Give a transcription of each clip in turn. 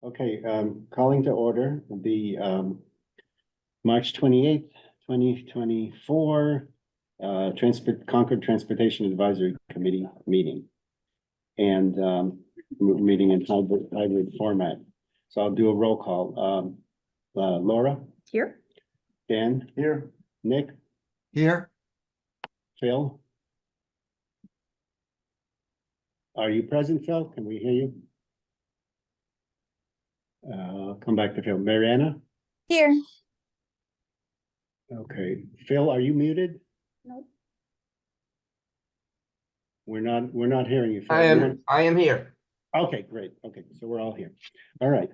Okay, calling to order the March 28th, 2024 Concord Transportation Advisory Committee meeting. And meeting in hybrid format. So I'll do a roll call. Laura, Here. Dan, Here. Nick, Here. Phil. Are you present, Phil? Can we hear you? Come back to Phil. Mariana? Here. Okay, Phil, are you muted? Nope. We're not hearing you. Phil. I am here. Okay, great. Okay, so we're all here. All right.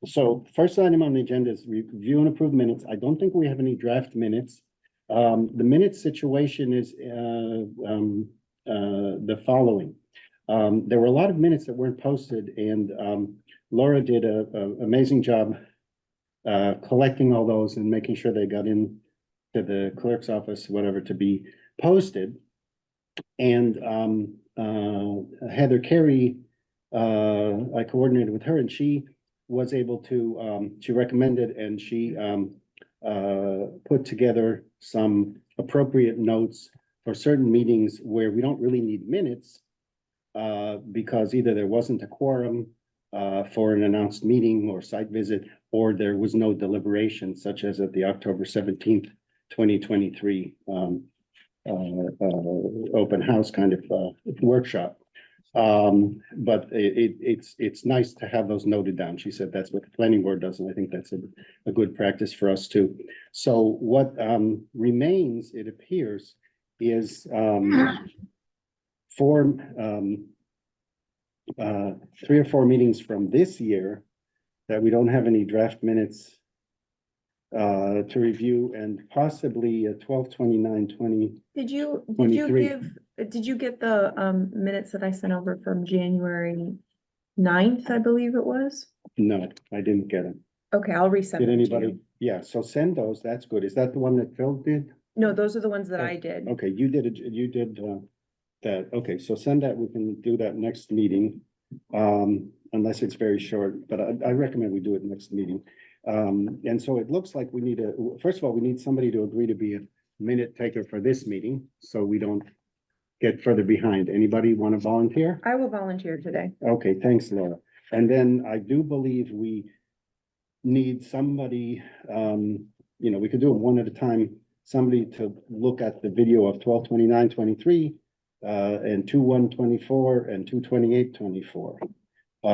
So first item on the agenda is review and approve minutes. I don't think we have any draft minutes. The minutes situation is the following. There were a lot of minutes that weren't posted, and Laura did an amazing job collecting all those and making sure they got in to the clerk's office, whatever, to be posted. And Heather Carey, I coordinated with her, and she was able to, she recommended, and she put together some appropriate notes for certain meetings where we don't really need minutes because either there wasn't a quorum for an announced meeting or site visit, or there was no deliberation, such as at the October 17th, 2023 open house kind of workshop. But it's nice to have those noted down. She said that's what the planning board does, and I think that's a good practice for us too. So what remains, it appears, is three or four meetings from this year that we don't have any draft minutes to review, and possibly a 12/29/20. Did you 23. did you get the minutes that I sent over from January 9th, I believe it was? No, I didn't get them. Okay, I'll resend Did them to anybody? you. Yeah, so send those. That's good. Is that the one that Phil did? No, those are the ones that Oh, I did. Okay, you did it. You did that. Okay, so send that. We can do that next meeting. Unless it's very short, but I recommend we do it next meeting. And so it looks like we need first of all, we need somebody to agree to be a minute taker for this meeting, so we don't get further behind. Anybody want to volunteer? I will volunteer today. Okay, thanks, Laura. And then I do believe we need somebody, we could do it one at a time, somebody to look at the video of 12/29/23, and 2/1/24 and 2/28/24. I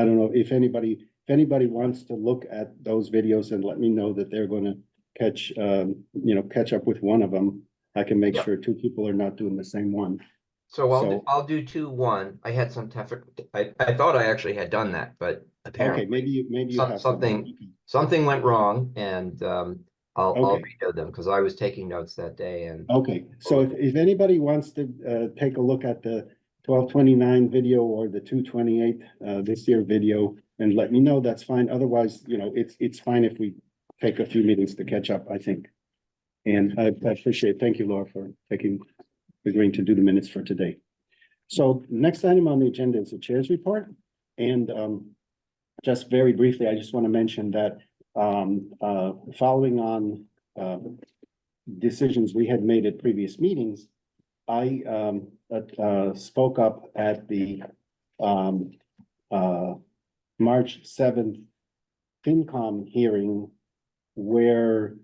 don't know if anybody wants to look at those videos and let me know that they're gonna catch up with one of them. I can make Yep. sure two people are not doing the same one. So So- I'll do 2/1. I had some I thought I actually had done that, but Okay, apparently maybe you have something went wrong, and I'll Okay. redo them because I was taking notes that day. And Okay, so if anybody wants to take a look at the 12/29 video or the 2/28 this year video and let me know, that's fine. Otherwise, it's fine if we take a few meetings to catch up, I think. And I appreciate, thank you, Laura, for agreeing to do the minutes for today. So next item on the agenda is the chair's report. And just very briefly, I just want to mention that following on decisions we had made at previous meetings, I spoke up at the March 7th FinCom hearing where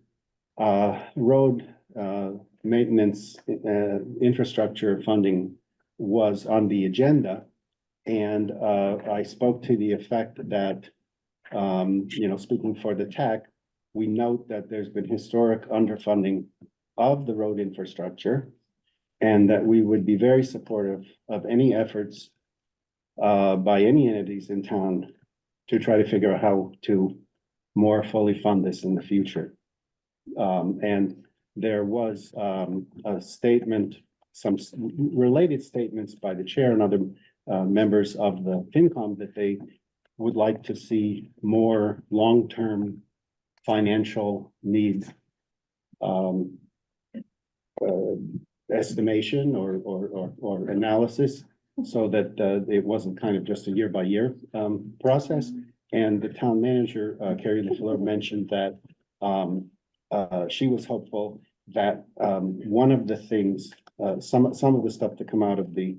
road maintenance infrastructure funding was on the agenda. And I spoke to the effect that, speaking for the TAC, we note that there's been historic underfunding of the road infrastructure, and that we would be very supportive of any efforts by any entities in town to try to figure out how to more fully fund this in the future. And there was a statement, some related statements by the chair and other members of the FinCom that they would like to see more long-term financial needs estimation or analysis, so that it wasn't kind of just a year by year process. And the town manager, Carrie LaFleur, mentioned that she was hopeful that one of the things, some of the stuff to come out of the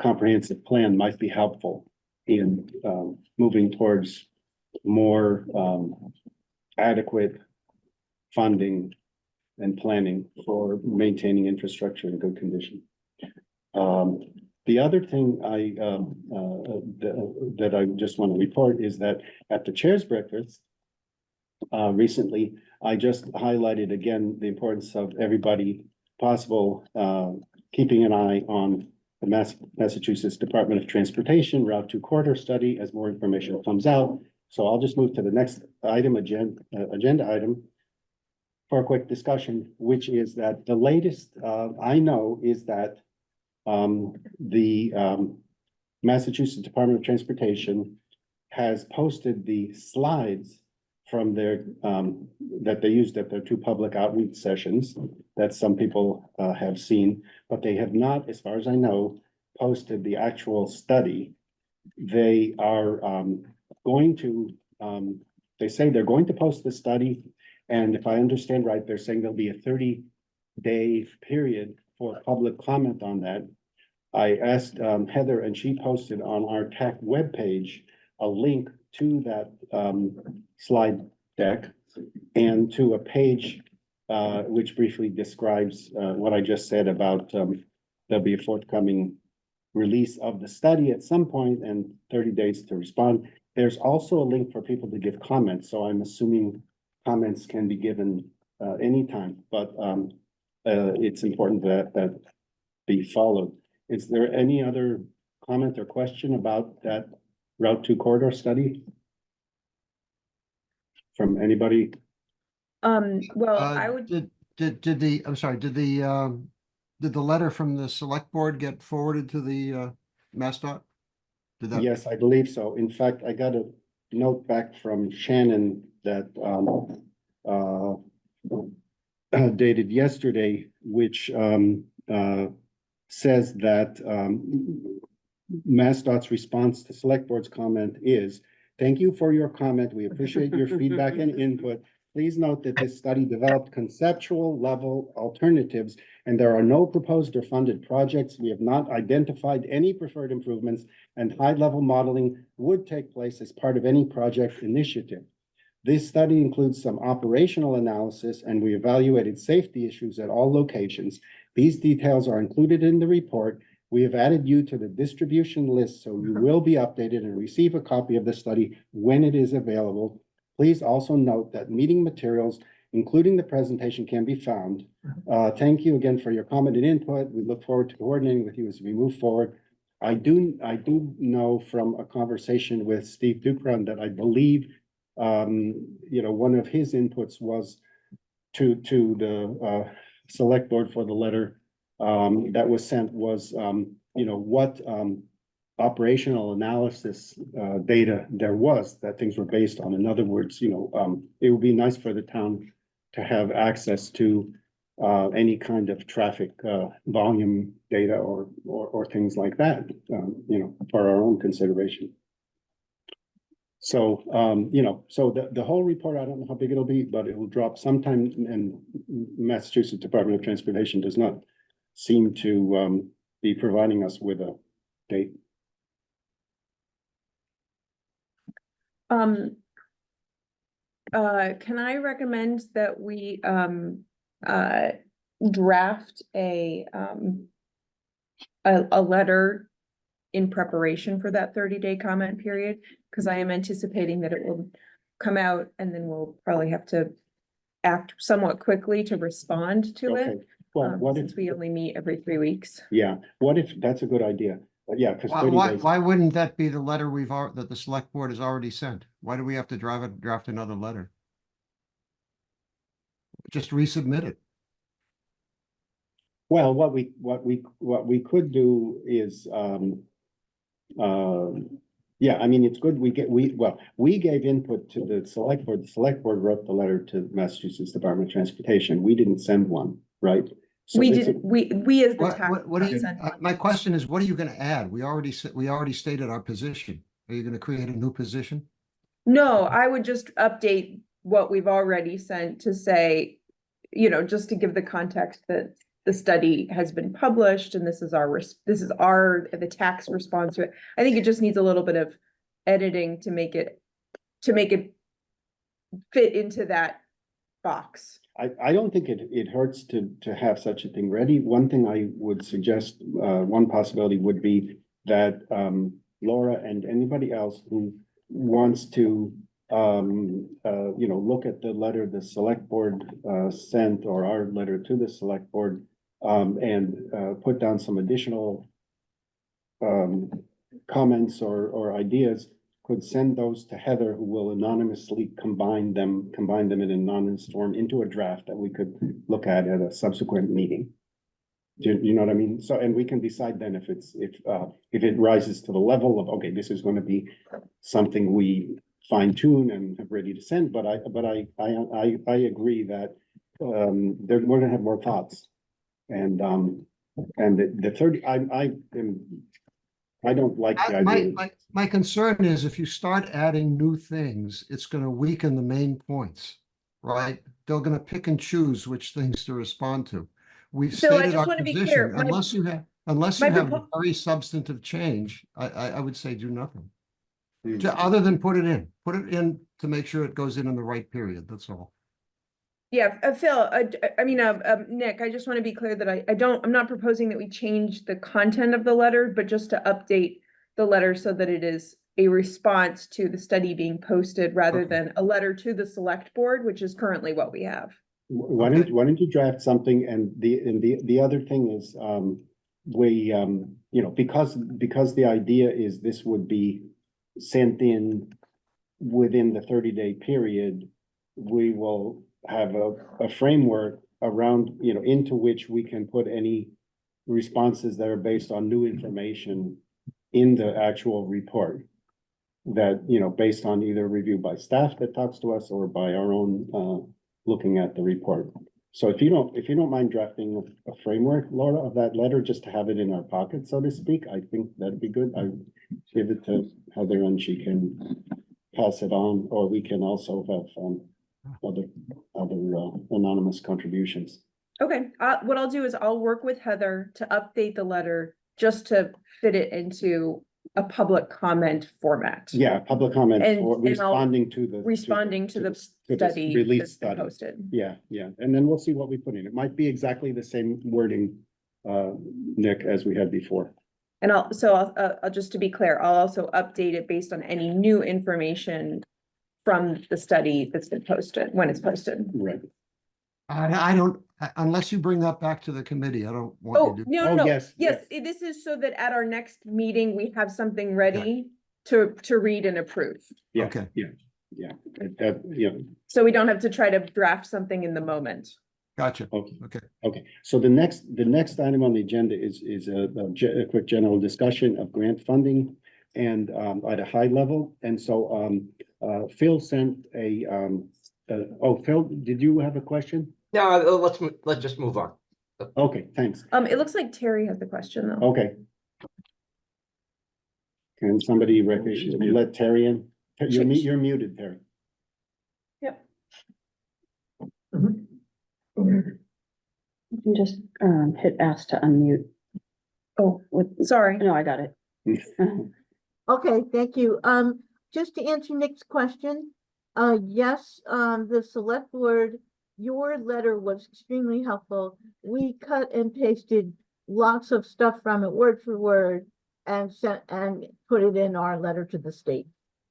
comprehensive plan might be helpful in moving towards more adequate funding and planning for maintaining infrastructure in good condition. The other thing that I just want to report is that at the chair's breakfast recently, I just highlighted again the importance of everybody possible keeping an eye on the Massachusetts Department of Transportation Route 2 Corridor Study as more information comes out. So I'll just move to the next item, agenda item, for a quick discussion, which is that the latest I know is that the Massachusetts Department of Transportation has posted the slides from their that they used at their 2 public outreach sessions that some people have seen, but they have not, as far as I know, posted the actual study. They are going to they say they're going to post the study, and if I understand right, they're saying there'll be a 30-day period for public comment on that. I asked Heather, and she posted on our TAC webpage a link to that slide deck and to a page which briefly describes what I just said about there'll be a forthcoming release of the study at some point and 30 days to respond. There's also a link for people to give comments, so I'm assuming comments can be given anytime, but it's important that be followed. Is there any other comment or question about that Route 2 corridor study from anybody? Well, I would, Did the letter from the select board get forwarded to the MassDOT? Did that? Yes, I believe so. In fact, I got a note back from Shannon that dated yesterday, which says that MassDOT's response to select board's comment is, thank you for your comment. We appreciate your feedback and input. Please note that this study developed conceptual level alternatives and there are no proposed or funded projects. We have not identified any preferred improvements, and high-level modeling would take place as part of any project initiative. This study includes some operational analysis, and we evaluated safety issues at all locations. These details are included in the report. We have added you to the distribution list, so you will be updated and receive a copy of the study when it is available. Please also note that meeting materials, including the presentation, can be found. Thank you again for your comment and input. We look forward to coordinating with you as we move forward. I do know from a conversation with Steve Dupron that I believe one of his inputs was to the select board for the letter that was sent was what operational analysis data there was that things were based on. In other words, it would be nice for the town to have access to any kind of traffic volume data or things like that, for our own consideration. So, so the whole report, I don't know how big it'll be, but it will drop sometime, and Massachusetts Department of Transportation does not seem to be providing us with a date. can I recommend that we draft a letter in preparation for that 30-day comment period? Because I am anticipating that it will come out and then we'll probably have to act somewhat quickly to respond to Okay, it. well, what if, Since we only meet every 3 weeks. yeah, what if, that's a good idea, yeah, because 30 days. Why wouldn't that be the letter that the select board has already sent? Why do we have to draft another letter? Just resubmit it. Well, what we could do is, yeah, I mean, it's good, we gave input to the select board. The select board wrote the letter to Massachusetts Department of Transportation. We didn't send one, right? So We it's a- did, we as the tax. What do you, sent my question is, what are you gonna add? We already said, we already stated our position. Are you gonna create a new position? No, I would just update what we've already sent to say, just to give the context that the study has been published and this is the tax response to it. I think it just needs a little bit of editing to make it fit into that box. I don't think it hurts to have such a thing ready. One thing I would suggest, one possibility would be that, Laura and anybody else who wants to, look at the letter the select board, sent, or our letter to the select board, and, put down some additional, comments or ideas, could send those to Heather, who will anonymously combine them in an anonymous form into a draft that we could look at a subsequent meeting. Do you know what I mean? So, and we can decide then if it rises to the level of, okay, this is gonna be something we fine tune and have ready to send, but I agree that, we're gonna have more thoughts. And the 30, I don't like the idea. My concern is if you start adding new things, it's gonna weaken the main points, right? They're gonna pick and choose which things to respond to. We've Phil, I stated just our wanna be clear, position, unless you have a very substantive change, I would say do nothing. Other than put it in to make sure it goes in the right period, that's all. Yeah, Phil, Nick, I just want to be clear that I'm not proposing that we change the content of the letter, but just to update the letter so that it is a response to the study being posted rather Okay. than a letter to the select board, which is currently what we have. Why Okay. don't you draft something, and the other thing is, because the idea is this would be sent in within the 30-day period, we will have a framework around, into which we can put any responses that are based on new information in the actual report. That, based on either review by staff that talks to us or by our own, looking at the report. So if you don't mind drafting a framework, Laura, of that letter, just to have it in our pocket, so to speak, I think that'd be good. I give it to Heather and she can pass it on, or we can also have, other anonymous contributions. Okay, what I'll do is I'll work with Heather to update the letter just to fit it into a public comment format. Yeah, public comment And- or and I'll- responding to the. Responding to the study Release that's been study. posted. Yeah, and then we'll see what we put in. It might be exactly the same wording, Nick, as we had before. And I'll just to be clear, I'll also update it based on any new information from the study that's been posted, when it's posted. Right. I don't, unless you bring that back to the committee, I don't want Oh, you to. no, Oh, no, yes, yes, yes. this is so that at our next meeting, we have something ready to read and approve. Yeah, Okay. yeah. So we don't have to try to draft something in the moment. Gotcha. Okay. Okay, so the next item on the agenda is a quick general discussion of grant funding and at a high level. And so Phil sent Phil, did you have a question? No, let's just move on. Okay, thanks. It looks like Terry has the question though. Okay. Can somebody let Terry in? You're muted, Terry. Yep. You can just hit ask to unmute. Oh, sorry. No, I got it. Okay, thank you. Just to answer Nick's question, yes, the select board, your letter was extremely helpful. We cut and pasted lots of stuff from it word for word and sent and put it in our letter to the state.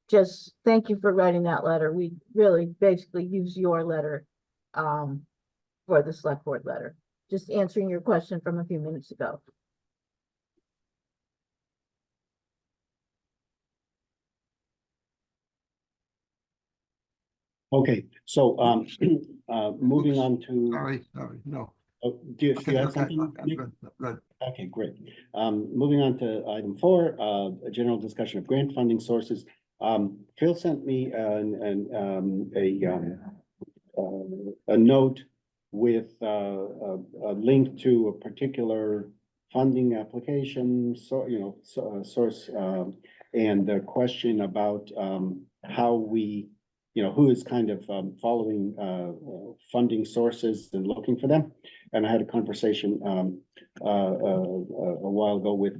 Just thank you for writing that letter. We really basically use your letter for the select board letter. Just answering your question from a few minutes ago. Okay, so moving on to, Sorry, no. do you Okay, have okay, something? okay, Nick? good. Okay, great. Moving on to item 4, a general discussion of grant funding sources. Phil sent me a note with a link to a particular funding application, source, and a question about how we, who is kind of following funding sources and looking for them. And I had a conversation a while ago with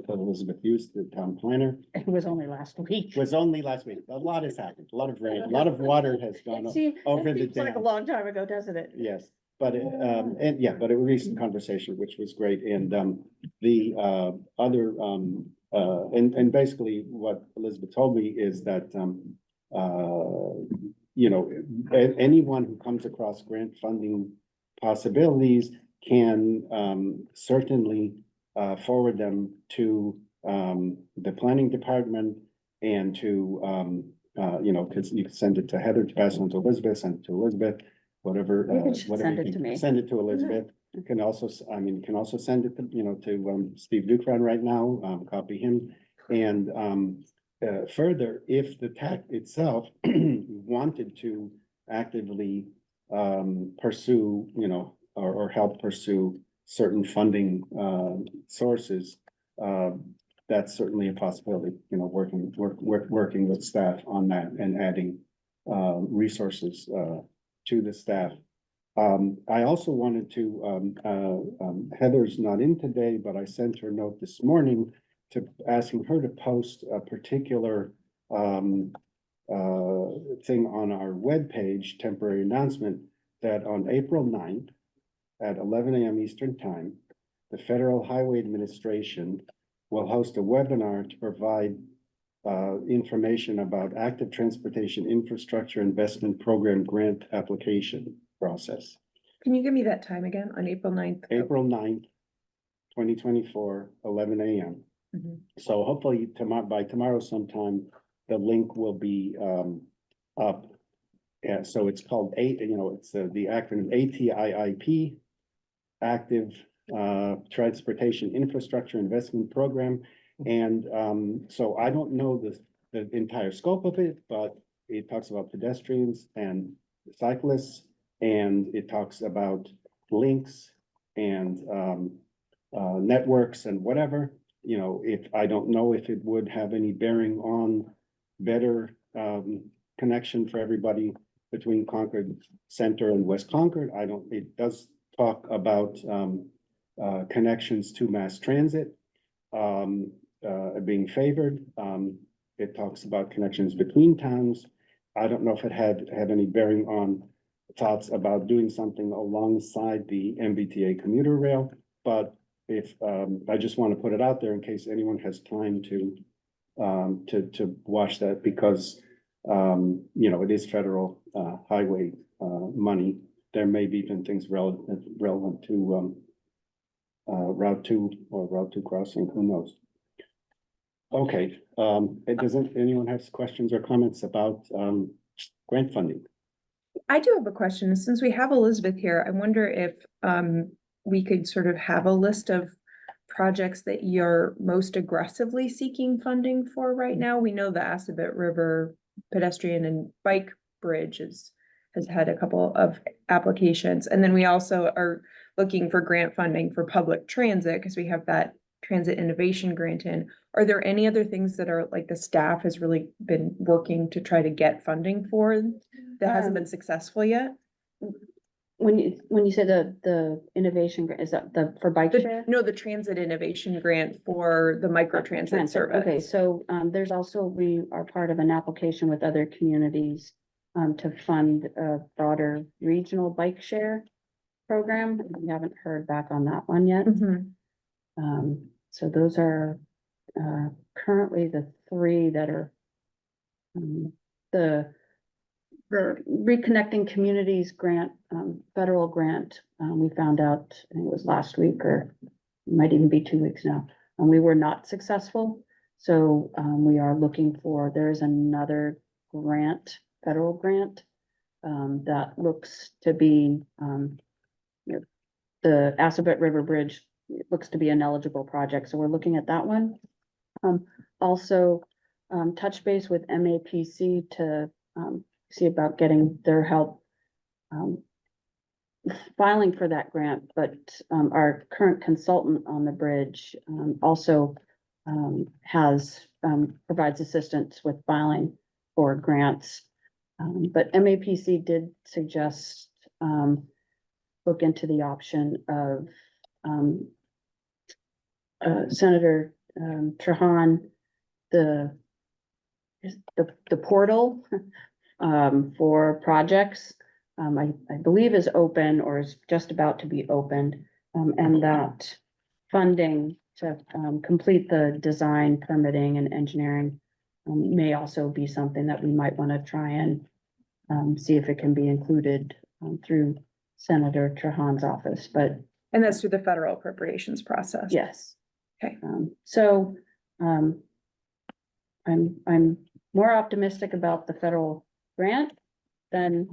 Elizabeth Hughes, the town planner. It was only last week. It was only last week. A lot has happened, a lot of rain, a lot of water has gone See, over that the seems like a dam. long time ago, doesn't it? Yes, but but it was a recent conversation, which was great, and the other and basically what Elizabeth told me is that anyone who comes across grant funding possibilities can certainly forward them to the planning department and to because you can send it to Heather, to pass on to Elizabeth, send it to Elizabeth, whatever. You can just whatever send you it to think. me. Send it to Elizabeth. You can also, you can also send it to, to Steve Dukran right now, copy him. And further, if the TAC itself wanted to actively pursue, or help pursue certain funding sources, that's certainly a possibility, working with staff on that and adding resources to the staff. I also wanted to, Heather's not in today, but I sent her a note this morning to asking her to post a particular thing on our webpage, temporary announcement, that on April 9th at 11 a.m. Eastern Time, the Federal Highway Administration will host a webinar to provide information about active transportation infrastructure investment program grant application process. Can you give me that time again on April 9th? April 9th, 2024, 11 a.m. Mhm. So hopefully by tomorrow sometime, the link will be up. Yeah, so it's called it's the acronym ATIIP, Active Transportation Infrastructure Investment Program. And so I don't know the entire scope of it, but it talks about pedestrians and cyclists, and it talks about links and networks and whatever. If I don't know if it would have any bearing on better connection for everybody between Concord Center and West Concord. It does talk about connections to mass transit being favored. It talks about connections between towns. I don't know if it had any bearing on thoughts about doing something alongside the MBTA commuter rail, but if I just want to put it out there in case anyone has time to watch that, because it is federal highway money. There may be even things relevant to Route 2 or Route 2 crossing, who knows? Okay, doesn't anyone have questions or comments about grant funding? I do have a question. Since we have Elizabeth here, I wonder if we could sort of have a list of projects that you're most aggressively seeking funding for right now. We know the Assabet River pedestrian and bike bridge has had a couple of applications. And then we also are looking for grant funding for public transit because we have that transit innovation grant in. Are there any other things that are like the staff has really been working to try to get funding for that hasn't been successful yet? When you say the innovation, is that for bike share? No, the transit innovation grant for the micro transit service. Okay, so there's also, we are part of an application with other communities to fund a broader regional bike share program. We haven't heard back on that one yet. Mhm. So those are currently the three that are the Reconnecting Communities grant, federal grant. We found out, I think it was last week, or it might even be 2 weeks now, and we were not successful. So we are looking for, there is another grant, federal grant, that looks to be the Assabet River Bridge looks to be an eligible project, so we're looking at that one. Also, touch base with MAPC to see about getting their help filing for that grant, but, our current consultant on the bridge, also, provides assistance with filing for grants. But MAPC did suggest, look into the option of, Senator, Trahan, the portal, for projects, I believe is open or is just about to be opened. And that funding to, complete the design, permitting and engineering, may also be something that we might want to try and, see if it can be included, through Senator Trahan's office, but And that's through the federal appropriations process. yes. Okay. So, I'm more optimistic about the federal grant than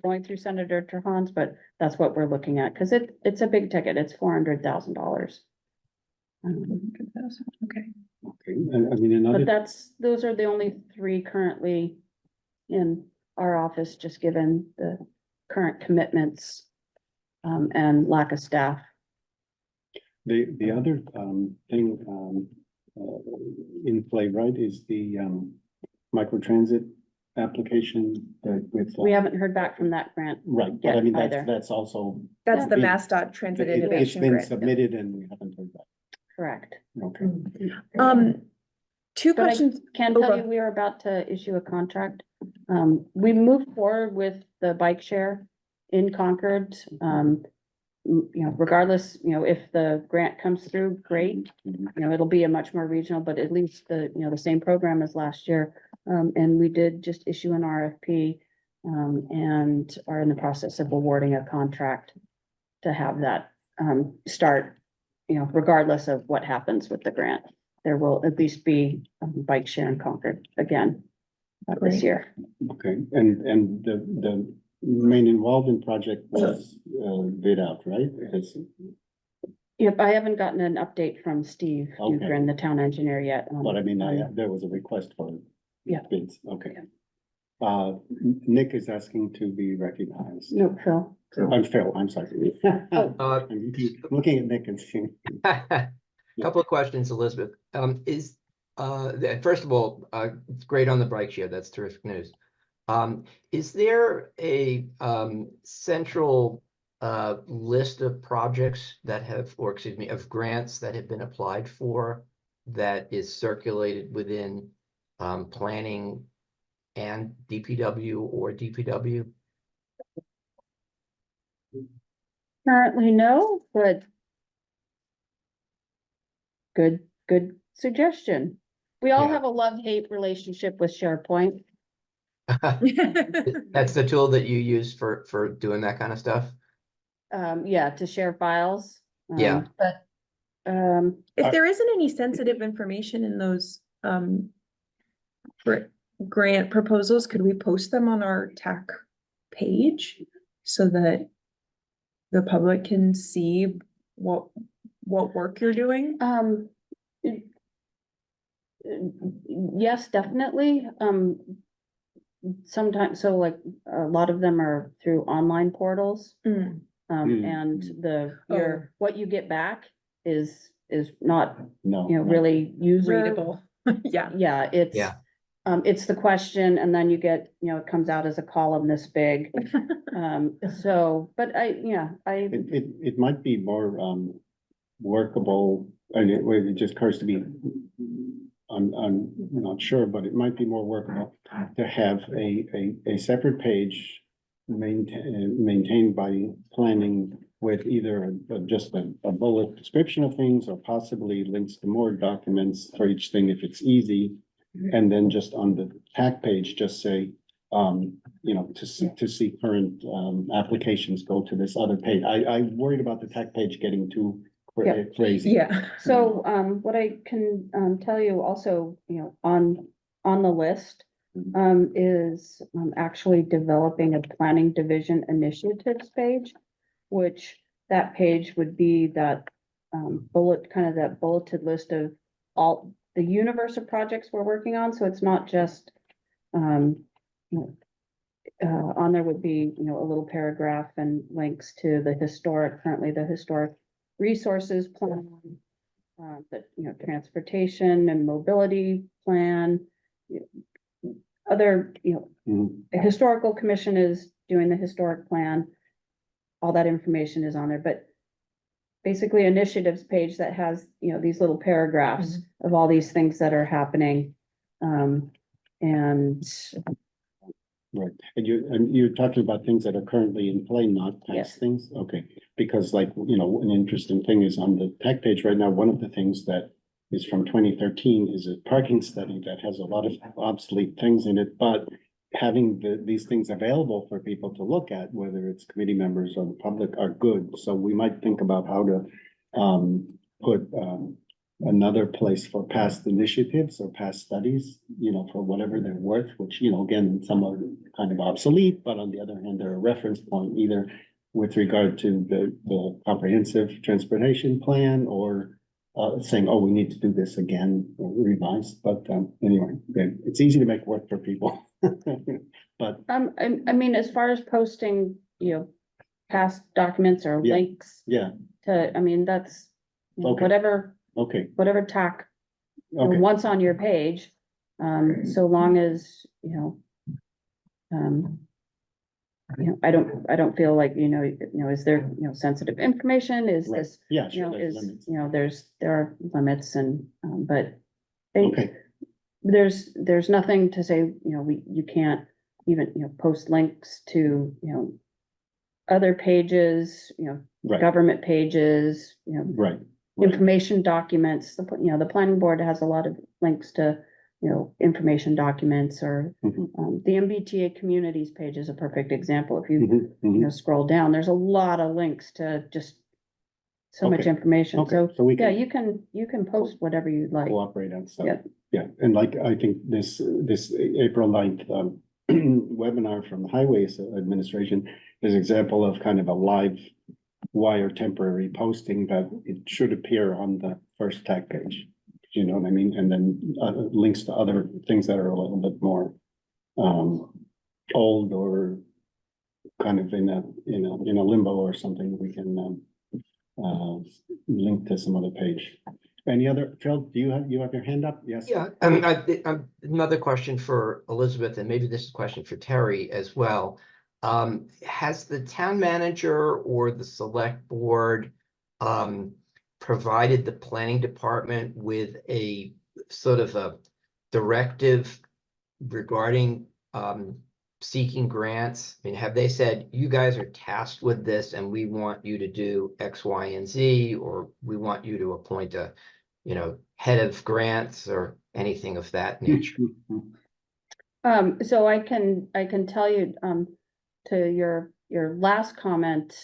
going through Senator Trahan's, but that's what we're looking at, because it's a big ticket, it's $400,000. Okay. Okay, and I mean, another, But those are the only three currently in our office, just given the current commitments, and lack of staff. the other, thing, in play, right, is the, microtransit application that with. We haven't heard back from that grant. Right, but I yet mean, either. that's also, That's the Yeah. MassDOT Transit it's Innovation been Grant. submitted and we haven't heard back. Correct. Okay. Two But I questions. can Oh, tell go you, we are about to issue a contract. We moved forward with the bike share in Concord. Regardless, if the grant comes through, great. It'll be a much more regional, but at least the same program as last year. And we did just issue an RFP, and are in the process of awarding a contract to have that, start, regardless of what happens with the grant. There will at least be a bike share in Concord again, this Great. year. Okay, and the main involvement project was, bid out, right? Yep, I haven't gotten an update from Steve Okay. Dukran, the town engineer yet. But I mean, on- there was a request for. Yeah. Bids, okay. Nick is asking to be recognized. No, Phil. I'm Phil, I'm sorry. Uh, I'm looking at Nick and seeing. Couple of questions, Elizabeth. First of all, it's great on the bike share. That's terrific news. Is there a central list of projects that have, or excuse me, of grants that have been applied for that is circulated within planning and DPW or DPW? Currently, no, but good suggestion. We all Yeah. have a love-hate relationship with SharePoint. That's the tool that you use for doing that kind of stuff? Yeah, to share files. Yeah. But, If there isn't any sensitive information in those, grant proposals, could we post them on our TAC page? So that the public can see what work you're doing? Yes, definitely. Sometimes, so like, a lot of them are through online portals. Mm. And what you get back is not, No. really user. Readable, yeah. Yeah, it's the question, and then you get, it comes out as a column this big. But It might be more, workable, and it just occurs to me. I'm not sure, but it might be more workable to have a separate page maintained by planning with either just a bullet description of things or possibly links to more documents for each thing if it's easy. And then just on the TAC page, just say, to see current, applications, go to this other page. I worried about the TAC page getting too crazy. Yeah. So, what I can, tell you also, on the list, is, actually developing a planning division initiatives page, which that page would be that, that bulleted list of all the universe of projects we're working on. So it's not just, on there would be, you know, a little paragraph and links to currently the historic resources plan. The, you know, transportation and mobility plan. Other, you know, Mhm. the historical commission is doing the historic plan. All that information is on there, but basically initiatives page that has, you know, these little paragraphs of all these things that are happening. And Right, and you're talking about things that are currently in play, not Yes. past things, okay? Because like, you know, an interesting thing is on the tech page right now, one of the things that is from 2013 is a parking study that has a lot of obsolete things in it, but having these things available for people to look at, whether it's committee members or the public, are good. So we might think about how to put another place for past initiatives or past studies, you know, for whatever they're worth, which, you know, again, some are kind of obsolete, but on the other hand, they're a reference point either with regard to the comprehensive transportation plan or saying, oh, we need to do this again or revise, but anyway, it's easy to make work for people. But I mean, as far as posting, you know, past documents or Yeah. links yeah, to, I mean, that's you know, Okay. whatever okay, tack you know, okay, once on your page, so long as, you know, I don't feel like, you know, is there, you know, sensitive information? Is right, this, yeah, you sure, know, there's is, limits. you know, there are limits and, but they, Okay, there's nothing to say, you know, you can't even, you know, post links to, you know, other pages, you know, right, government pages, you know, right. information documents, you know, the planning board has a lot of links to, you know, information documents or, Mhm, the MBTA communities page is a perfect example. If you, mhm, you mhm. know, scroll down, there's a lot of links to just so much Okay, information. okay, So, so we yeah, can you can post whatever you'd like. cooperate on stuff. Yeah. Yeah, and like, I think this April 9th webinar from the Highways Administration is an example of kind of a live wire temporary posting that it should appear on the first tag page. You know what I mean? And then links to other things that are a little bit more old or kind of in a limbo or something, we can link to some other page. Any other, Phil, do you have your hand up? Yes? Yeah, another question for Elizabeth, and maybe this is a question for Terry as well. Has the town manager or the select board provided the planning department with a sort of a directive regarding seeking grants? I mean, have they said, you guys are tasked with this and we want you to do X, Y, and Z, or we want you to appoint a, you know, head of grants or anything of that nature? So I can tell you, to your last comment,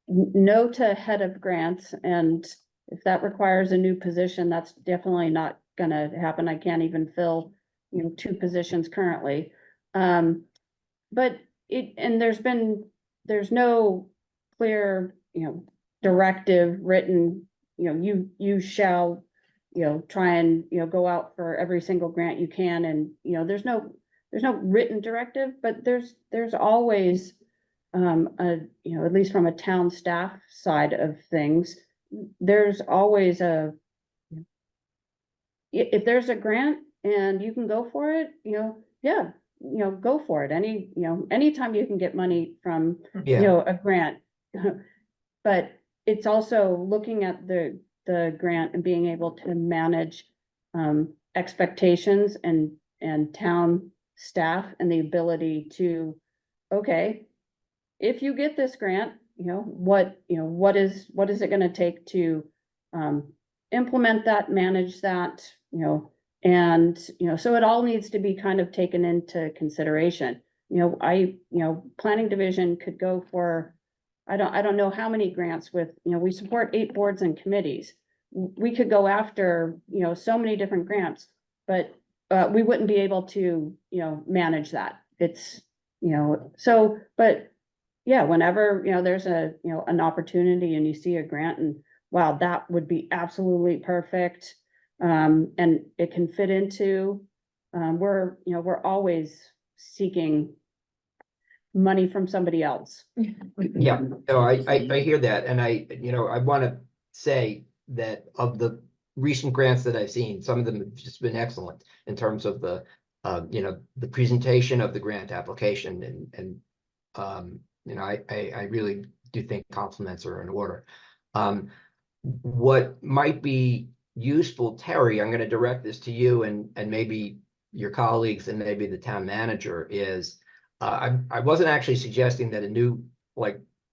no to head of grants, and if that requires a new position, that's definitely not gonna happen. I can't even fill, you know, 2 positions currently. But there's no clear, you know, directive written, you know, you shall, you know, try and, you know, go out for every single grant you can, and, you know, there's no written directive, but there's always, you know, at least from a town staff side of things, there's always if there's a grant and you can go for it, you know, yeah, you know, go for it. Anytime you can get money from, you Yeah, know, a grant. But it's also looking at the grant and being able to manage, expectations and town staff and the ability to, okay, if you get this grant, you know, what is it gonna take to implement that, manage that, you know, and, you know, so it all needs to be kind of taken into consideration. You know, planning division could go for, I don't know how many grants with, you know, we support 8 boards and committees. We could go after, you know, so many different grants, but we wouldn't be able to, you know, manage that. It's, you know, so, but yeah, whenever, you know, there's you know, an opportunity and you see a grant and wow, that would be absolutely perfect. And it can fit into, we're always seeking money from somebody else. Yeah, no, I hear that, and I want to say that of the recent grants that I've seen, some of them have just been excellent in terms of the, the presentation of the grant application, and I really do think compliments are in order. What might be useful, Terry, I'm going to direct this to you and maybe your colleagues and maybe the town manager is, I wasn't actually suggesting that a new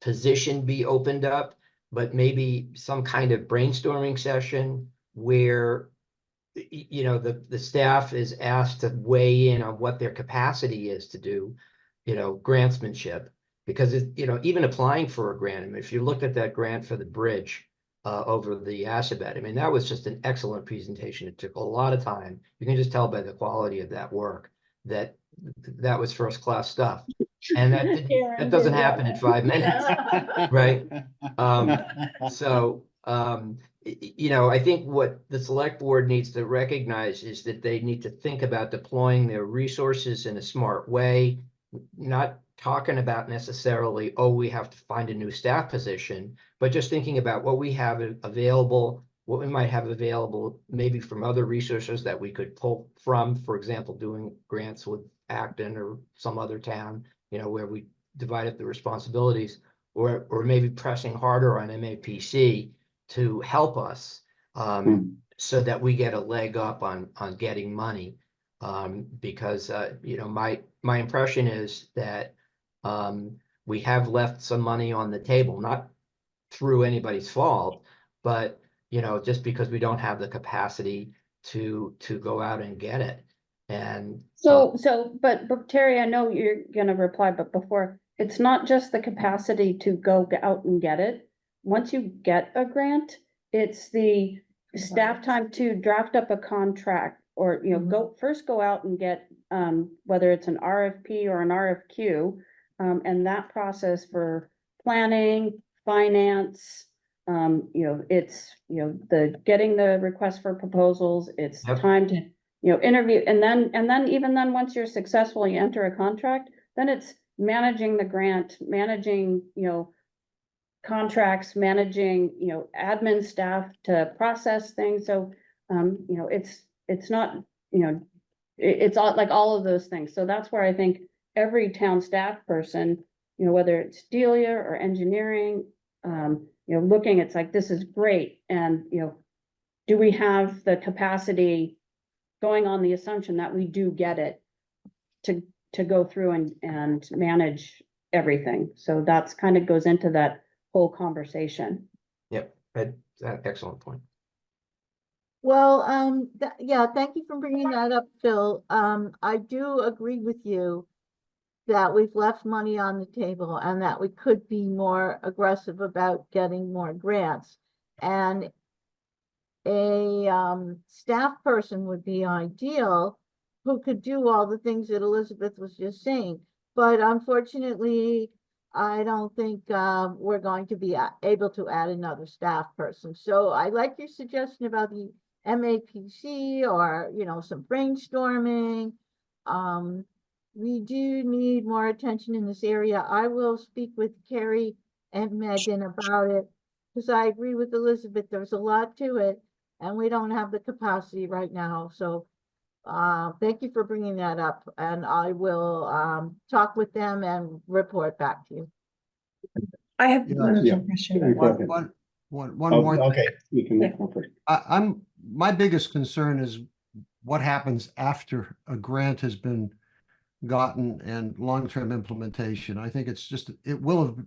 position be opened up, but maybe some kind of brainstorming session where the staff is asked to weigh in on what their capacity is to do, grantsmanship. Because even applying for a grant, I mean, if you looked at that grant for the bridge over the Assabet, I mean, that was just an excellent presentation. It took a lot of time. You can just tell by the quality of that work that was first class stuff. And that doesn't happen in 5 minutes, right? I think what the select board needs to recognize is that they need to think about deploying their resources in a smart way, not talking about necessarily, oh, we have to find a new staff position, but just thinking about what we have available, what we might have available, maybe from other resources that we could pull from, for example, doing grants with Acton or some other town, where we divide up the responsibilities, or maybe pressing harder on MAPC to help us so that we get a leg up on getting money. Because my impression is that we have left some money on the table, not through anybody's fault, but just because we don't have the capacity to go out and get it. And But Terry, I know you're gonna reply, but before, it's not just the capacity to go out and get it. Once you get a grant, it's the staff time to draft up a contract or, go out and get, whether it's an RFP or an RFQ. And that process for planning, finance, it's, the getting the request for proposals, it's Yep. time to, interview, and then even then, once you're successful, you enter a contract, then it's managing the grant, managing, contracts, managing, admin staff to process things. So, it's not, it's all like all of those things. So that's where I think every town staff person, whether it's Delia or engineering, looking, it's like, this is great. And, do we have the capacity, going on the assumption that we do get it, to go through and manage everything. So that's kind of goes into that whole conversation. Yep, that's an excellent point. Well, yeah, thank you for bringing that up, Phil. I do agree with you that we've left money on the table and that we could be more aggressive about getting more grants. And a staff person would be ideal who could do all the things that Elizabeth was just saying. But unfortunately, I don't think we're going to be able to add another staff person. So I like your suggestion about the MAPC or, some brainstorming. We do need more attention in this area. I will speak with Carrie and Megan about it because I agree with Elizabeth. There's a lot to it and we don't have the capacity right now. So thank you for bringing that up, and I will talk with them and report back to you. I have Yeah. one Yeah. more question. Yeah, go ahead. One Oh, more. okay, you can make one first. My biggest concern is what happens after a grant has been gotten and long-term implementation. I think it will have,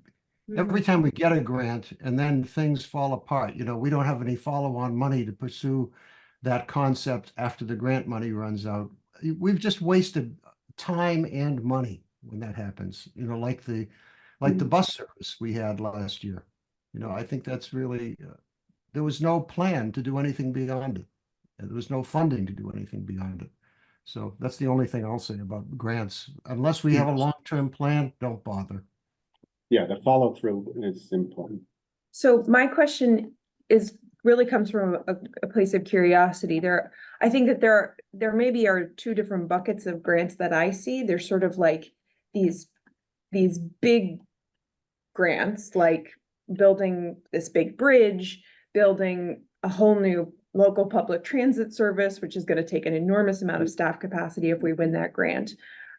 every time we get a grant and then things fall apart, we don't have any follow-on money to pursue that concept after the grant money runs out. We've just wasted time and money when that happens, like the bus service we had last year. I think that's really, there was no plan to do anything beyond it. There was no funding to do anything beyond it. So that's the only thing I'll say about grants. Unless we have a long-term plan, don't bother. Yeah, the follow through is important. So my question is really comes from a place of curiosity. I think that there maybe are two different buckets of grants that I see. They're sort of like these big grants, like building this big bridge, building a whole new local public transit service, which is gonna take an enormous amount of staff capacity if we win that grant.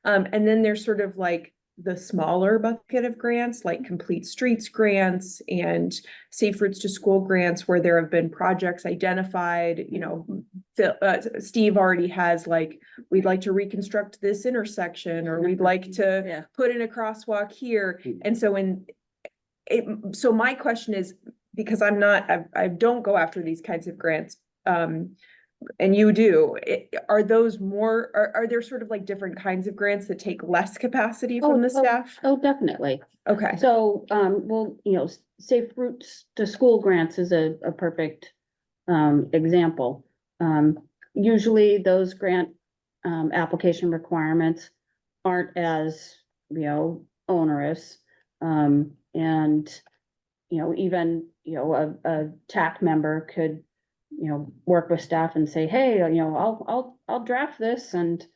And then there's sort of like the smaller bucket of grants, like Complete Streets grants and Safe Routes to School grants, where there have been projects identified, Steve already has like, we'd like to reconstruct this intersection, or we'd like to Yeah. put in a crosswalk here. And so so my question is, because I don't go after these kinds of grants, and you do, are there sort of like different kinds of grants that take less capacity from the staff? Oh, definitely. Okay, So, well, Safe Routes to School grants is a perfect example. Usually those grant application requirements aren't as, onerous. And, even, a TAC member could, work with staff and say, hey, I'll draft this and,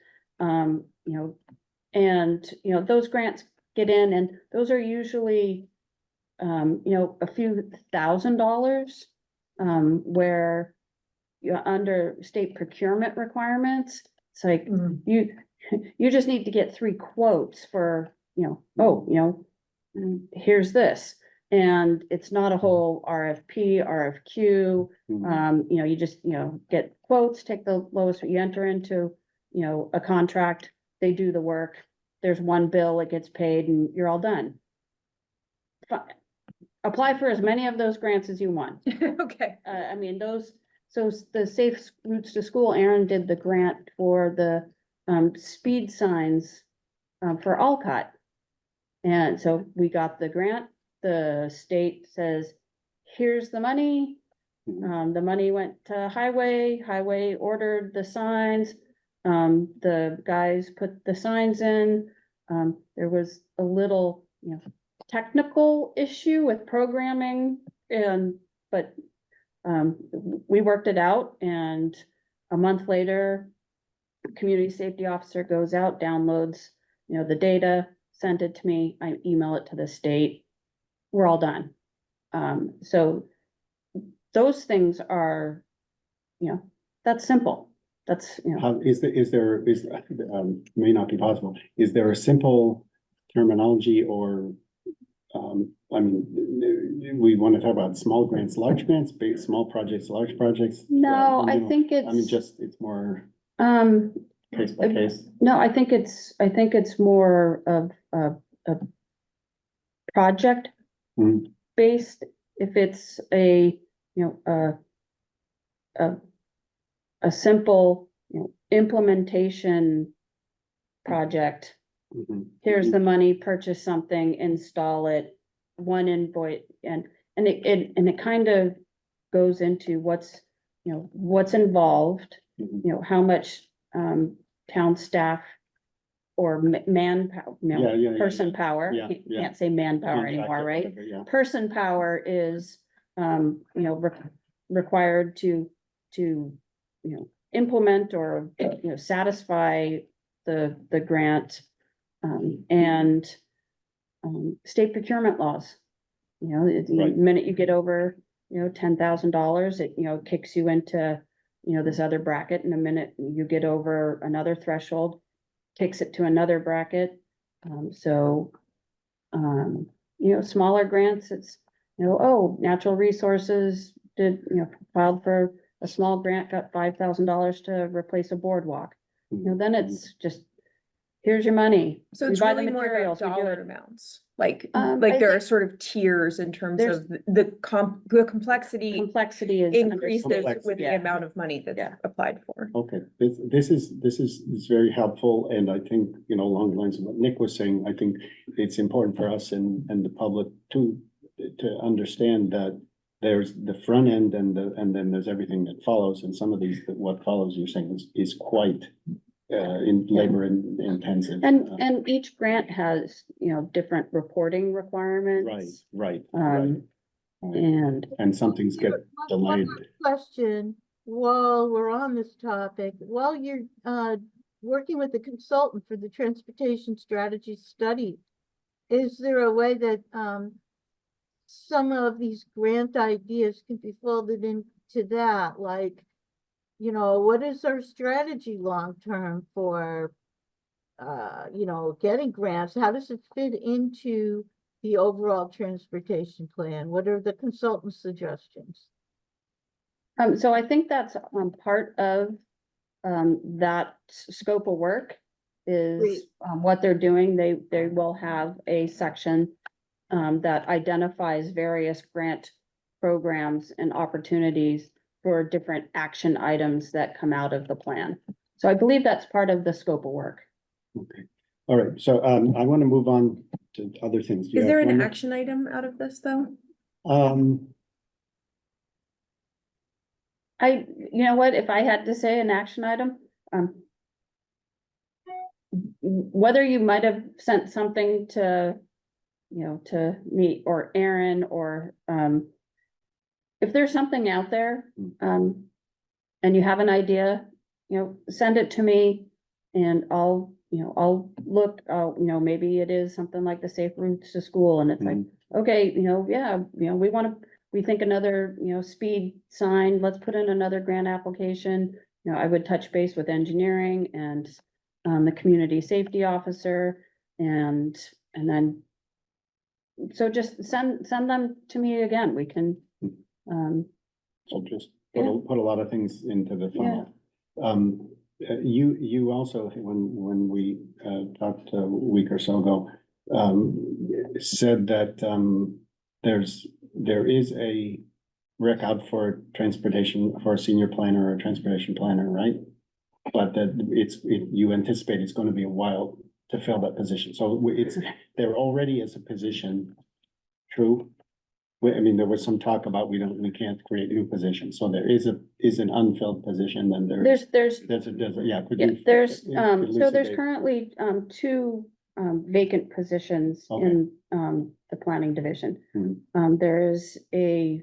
those grants get in, and those are usually, a few $1,000s, where under state procurement requirements, it's like, you just need to get 3 quotes for, here's this. And it's not a whole RFP, RFQ, you just, get quotes, take the lowest, you enter into, a contract, they do the work. There's one bill, it gets paid, and you're all done. Apply for as many of those grants as you want. okay. So the Safe Routes to School, Aaron did the grant for the speed signs for Alcott. And so we got the grant, the state says, here's the money. The money went to highway ordered the signs. The guys put the signs in. There was a little, technical issue with programming, but we worked it out, and a month later, community safety officer goes out, downloads, the data, sent it to me, I email it to the state. We're all done. So those things are, that's simple. That's, How, may not be possible, is there a simple terminology or, we want to talk about small grants, large grants, big, small projects, large projects? No, I think it's more case by case. No, I think it's more of a project based. If it's a simple, implementation project, here's the money, purchase something, install it, one invoice, and it kind of goes into what's involved, how much town staff or manpower, person power, can't say manpower anymore, right? Person power is, required to, implement or, satisfy the grant, and, state procurement laws. The minute you get over, $10,000, it, kicks you into, this other bracket. And the minute you get over another threshold, kicks it to another bracket. Smaller grants, it's, natural resources did, filed for a small grant, got $5,000 to replace a boardwalk. Then it's just, here's your money. So We it's buy really the more materials, about we do dollar it. amounts, like I there are think sort of tiers in terms there's- of the complexity Complexity is. increases Complex, with the yeah. amount of money that's Yeah. applied for. Okay, this is very helpful, and I think, along the lines of what Nick was saying, I think it's important for us and the public to understand that there's the front end and then there's everything that follows, and some of these, what follows, you're saying is quite in labor intensive. And each grant has, different reporting requirements. Right. and something's get delayed. Question, while we're on this topic, while you're working with the consultant for the transportation strategy study, is there a way that some of these grant ideas can be folded into that? Like, you know, what is our strategy long-term for you know, getting grants? How does it fit into the overall transportation plan? What are the consultant's suggestions? So I think that's part of that scope of work is Great. what they're doing. They will have a section that identifies various grant programs and opportunities for different action items that come out of the plan. So I believe that's part of the scope of work. Okay, all right, so I want to move on to other things. Do you Is have there an one? action item out of this, though? You know what, if I had to say an action item, whether you might have sent something to, you know, to me or Aaron or, if there's something out there, and you have an idea, you know, send it to me and I'll look, you know, maybe it is something like the safe routes to school and it's like, okay, you know, yeah, you know, we think another, you know, speed sign, let's put in another grant application. You know, I would touch base with engineering and the community safety officer and then, so just send them to me again. We can, So just put a lot of things into the funnel. You also, when we talked a week or so ago, said that there is a rec out for transportation for a senior planner or a transportation planner, right? But that you anticipate it's going to be a while to fill that position. So there already is a position. True. I mean, there was some talk about we can't create new positions. So there is an unfilled position, and there's yeah. Could yeah, you there's, so there's elucidate? currently, two, vacant positions Okay. in, the planning division. Mhm. There is a,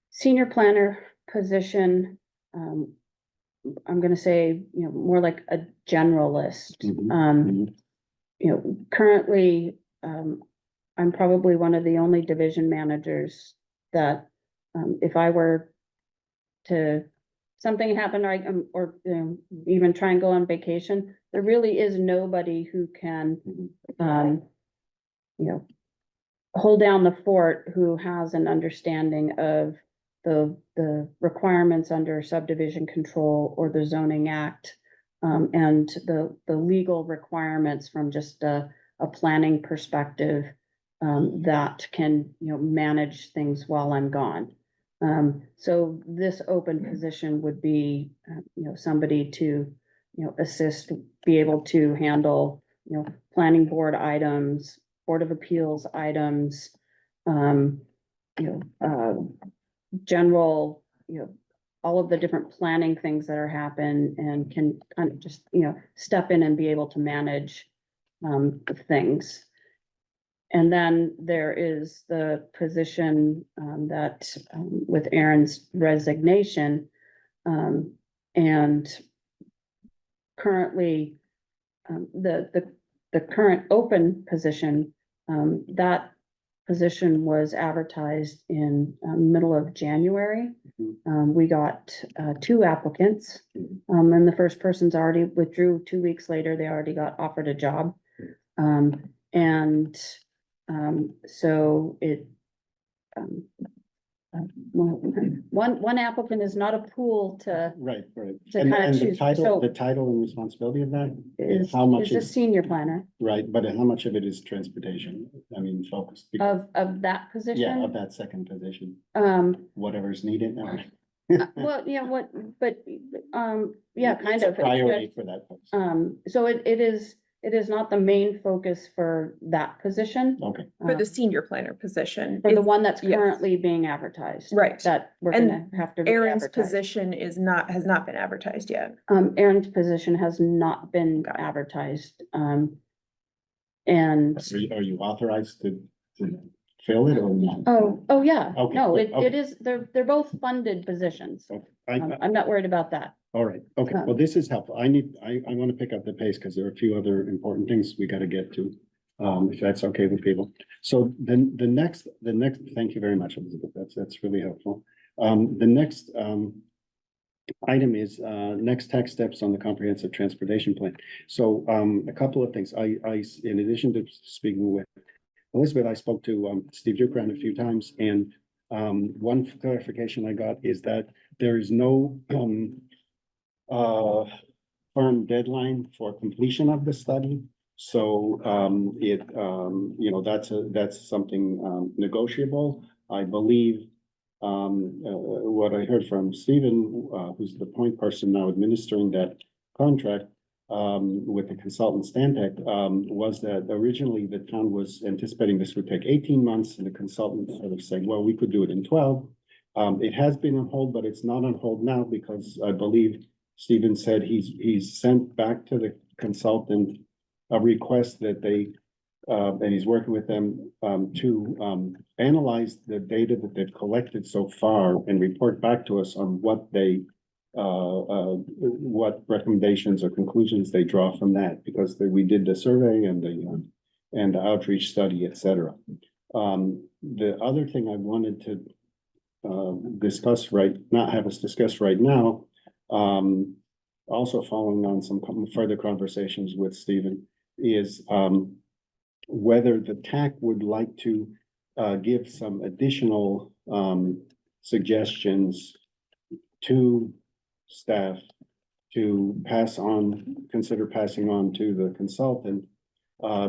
senior planner position, I'm gonna say, you know, more like a generalist. Mhm. Mhm. You know, currently, I'm probably one of the only division managers that, if I were to, something happen, or, you know, even try and go on vacation, there really is nobody who can, you know, hold down the fort, who has an understanding of the requirements under subdivision control or the zoning act, and the legal requirements from just a planning perspective, that can, you know, manage things while I'm gone. So this open position would be, you know, somebody to, you know, assist, be able to handle, you know, planning board items, Board of Appeals items, you know, general, you know, all of the different planning things that are happen and can kind of just, you know, step in and be able to manage, things. And then there is the position, that, with Aaron's resignation, and currently, the current open position, that position was advertised in, middle of January. We got, 2 applicants, and the first person's already withdrew 2 weeks later. They already got offered a job. So it, one applicant is not a pool to, Right. to And, kind of and the choose. title, So the title and responsibility of that, is, how much is a is, senior planner right, but how much of it is transportation? I mean, focused. Because- of that Yeah, position. of that second position, Um, whatever's needed. well, yeah, yeah, kind It's a of. priority for that person. So it is not the main focus for that position. Okay, For the um, senior planner position. For the it's- one that's yes. currently being advertised. Right. That we're And gonna have to Aaron's re-advertise. position has not been advertised yet. Aaron's position has not been Got it. advertised, and are you authorized to fill it or not? Oh, yeah. Okay, No, good, okay. it is, they're both funded positions. Okay. I'm not worried about that. All right, okay, well, this is helpful. I want to pick up the pace because there are a few other important things we got to get to. If that's okay with people. So then the next, thank you very much, Elizabeth. That's really helpful. The next, item is, next tax steps on the comprehensive transportation plan. So, a couple of things. In addition to speaking with Elizabeth, I spoke to, Steve Dukran a few times, and, one clarification I got is that there is no, firm deadline for completion of the study. So, that's something, negotiable. I believe, what I heard from Stephen, who's the point person now administering that contract, with the consultant Stantec, was that originally the town was anticipating this would take 18 months, and the consultant sort of saying, well, we could do it in 12. It has been on hold, but it's not on hold now because I believe Stephen said he's sent back to the consultant a request that they, and he's working with them, to, analyze the data that they've collected so far and report back to us on what they, what recommendations or conclusions they draw from that, because we did the survey and the outreach study, et cetera. The other thing I wanted to, discuss not have us discuss right now, also following on some further conversations with Stephen, is, whether the TAC would like to, give some additional, suggestions to staff to consider passing on to the consultant.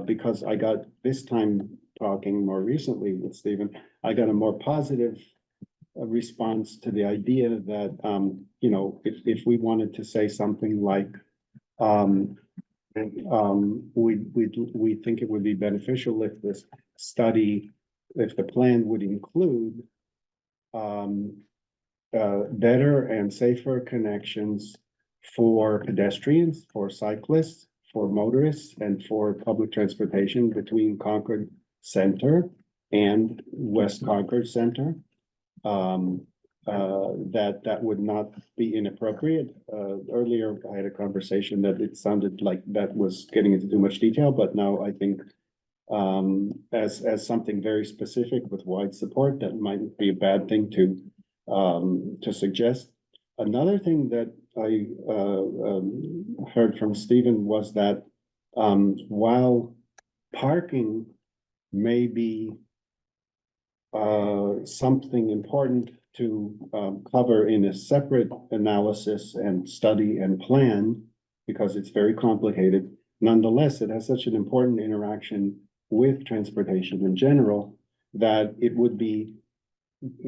Because I got this time talking more recently with Stephen, I got a more positive response to the idea that, if we wanted to say something like, we think it would be beneficial if this study, if the plan would include, better and safer connections for pedestrians, for cyclists, for motorists, and for public transportation between Concord Center and West Concord Center. That would not be inappropriate. Earlier, I had a conversation that it sounded like that was getting into too much detail, but now I think, as something very specific with wide support, that might be a bad thing to suggest. Another thing that I, heard from Stephen was that, while parking may be, something important to, cover in a separate analysis and study and plan, because it's very complicated. Nonetheless, it has such an important interaction with transportation in general that it would be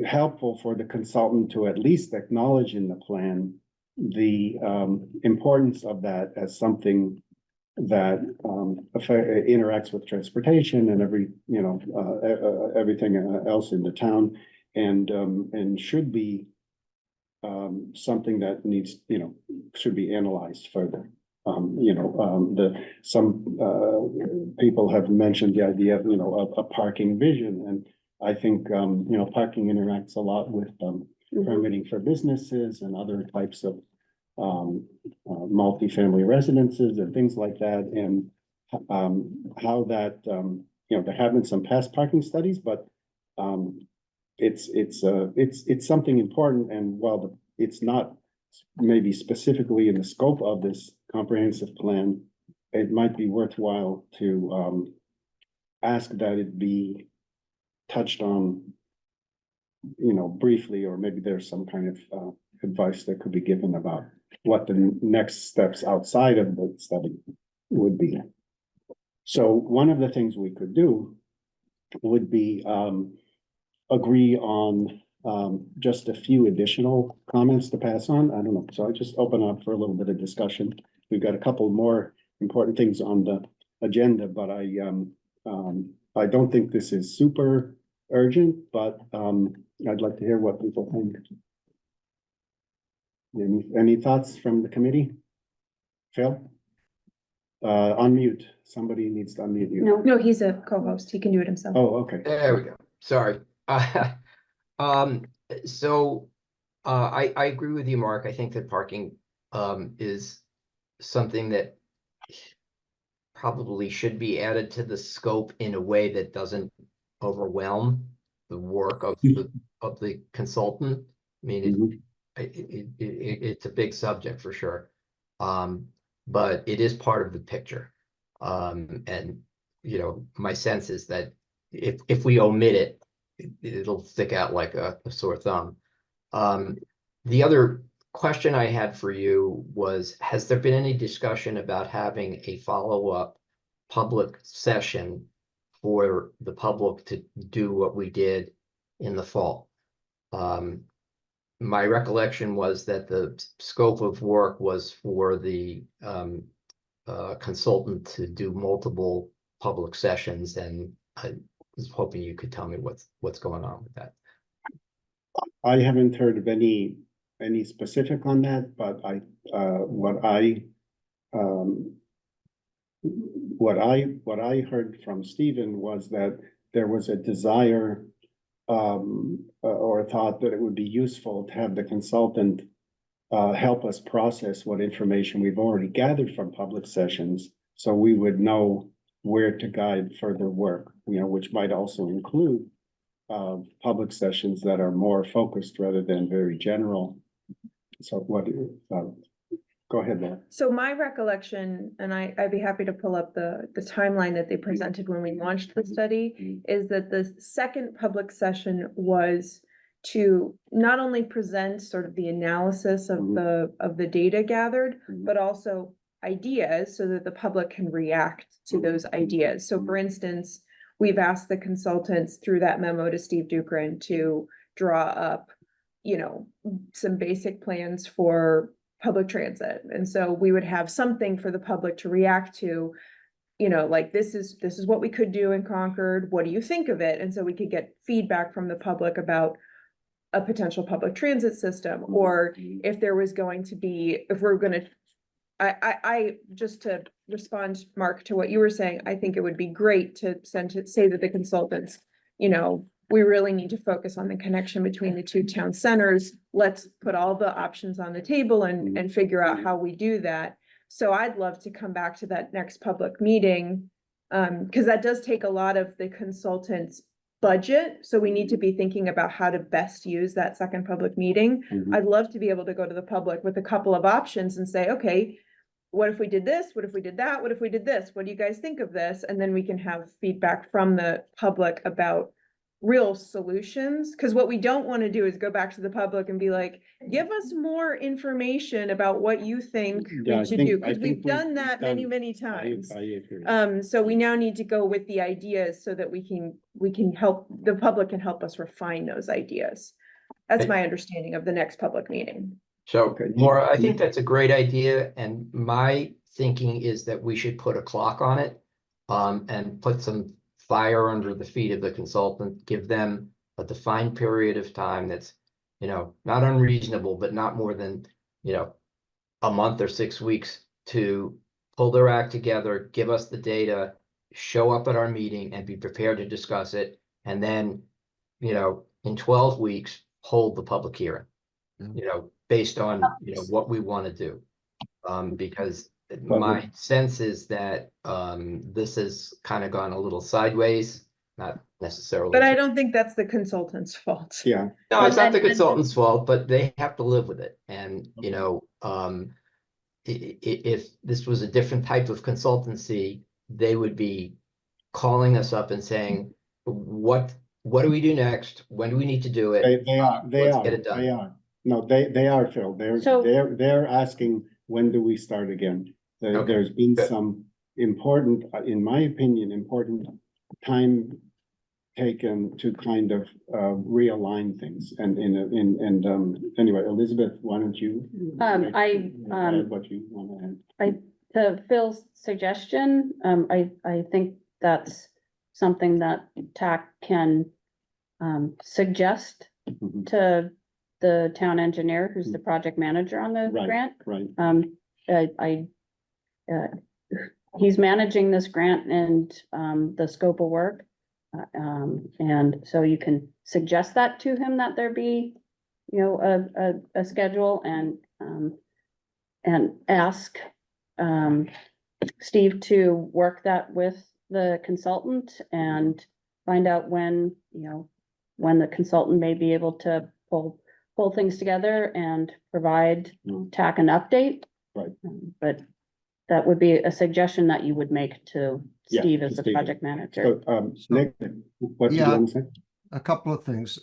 helpful for the consultant to at least acknowledge in the plan the, importance of that as something that, interacts with transportation and everything else in the town, and should be, something that needs, should be analyzed further. Some people have mentioned the idea of, a parking vision, and I think, parking interacts a lot with, permitting for businesses and other types of, multifamily residences and things like that, and, how that, there have been some past parking studies, but, it's something important, and while it's not maybe specifically in the scope of this comprehensive plan, it might be worthwhile to, ask that it be touched on, briefly, or maybe there's some kind of, advice that could be given about what the next steps outside of the study would be. So one of the things we could do would be, agree on, just a few additional comments to pass on. I don't know. So I just open up for a little bit of discussion. We've got a couple more important things on the agenda, but I don't think this is super urgent, but, I'd like to hear what people think. Any thoughts from the committee? Phil? Unmute. Somebody needs to unmute you. No, No, he's a co-host. He can do it himself. Oh, okay. There we go. sorry. So, I agree with you, Mark. I think that parking, is something that probably should be added to the scope in a way that doesn't overwhelm the work of the consultant. I mean, Mhm. it's a big subject for sure. But it is part of the picture. And, you know, my sense is that if we omit it, it'll stick out like a sore thumb. The other question I had for you was, has there been any discussion about having a follow-up public session for the public to do what we did in the fall? My recollection was that the scope of work was for the consultant to do multiple public sessions, and I was hoping you could tell me what's going on with that. I haven't heard of any specific on that, but what I heard from Stephen was that there was a desire or a thought that it would be useful to have the consultant help us process what information we've already gathered from public sessions, so we would know where to guide further work, you know, which might also include public sessions that are more focused rather than very general. So go ahead, Laura. So my recollection, and I'd be happy to pull up the timeline that they presented when we launched the study, is that the second public session was to not only present sort of the analysis of the data gathered, but also ideas so that the public can react to those ideas. So for instance, we've asked the consultants through that memo to Steve Dukran to draw up, you know, some basic plans for public transit. And so we would have something for the public to react to, you know, like this is what we could do in Concord. What do you think of it? And so we could get feedback from the public about a potential public transit system, or if there was going to be, if we're going to, I just to respond, Mark, to what you were saying, I think it would be great to say that the consultants, you know, we really need to focus on the connection between the two town centers. Let's put all the options on the table and figure out how we do that. So I'd love to come back to that next public meeting, because that does take a lot of the consultants' budget. So we need to be thinking about how to best use that second public meeting. I'd love to be able to go to the public with a couple of options and say, okay, what if we did this? What if we did that? What if we did this? What do you guys think of this? And then we can have feedback from the public about real solutions. Because what we don't want to do is go back to the public and be like, give us more information about what you think Yeah, we I should think- do. I Because think we've done we've that done- many times. I agree. So we now need to go with the ideas so that we can help, the public can help us refine those ideas. That's my understanding of the next public meeting. So, Okay. Maura, I think that's a great idea, and my thinking is that we should put a clock on it, and put some fire under the feet of the consultant, give them a defined period of time that's, you know, not unreasonable, but not more than, you know, a month or 6 weeks to pull their act together, give us the data, show up at our meeting and be prepared to discuss it, and then, you know, in 12 weeks, hold the public hearing. You know, based on, you know, what we want to do. Because my sense is that this has kind of gone a little sideways, not necessarily. But I don't think that's the consultant's fault. Yeah, No, it's not the And- consultant's fault, but they have to live with it. And, you know, if this was a different type of consultancy, they would be calling us up and saying, what do we do next? When do we need to do it? Let's get it done. they are. No, they are, Phil. So- They're asking, when do we start again? Okay, There's been good. some important, in my opinion, important time taken to kind of realign things. And anyway, Elizabeth, why don't you? add what you want to add? To Phil's suggestion, I think that's something that TAC can suggest Mhm. to the town engineer, who's the project manager on the Right. grant. Right. He's managing this grant and the scope of work. And so you can suggest that to him, that there be, you know, a schedule, and ask Steve to work that with the consultant and find out when, you know, when the consultant may be able to pull things together and provide TAC an update. Right. But that would be a suggestion that you would make to Yeah, Steve to as the Steve. project manager. So, Nick, what do you Yeah. want to say? A couple of things.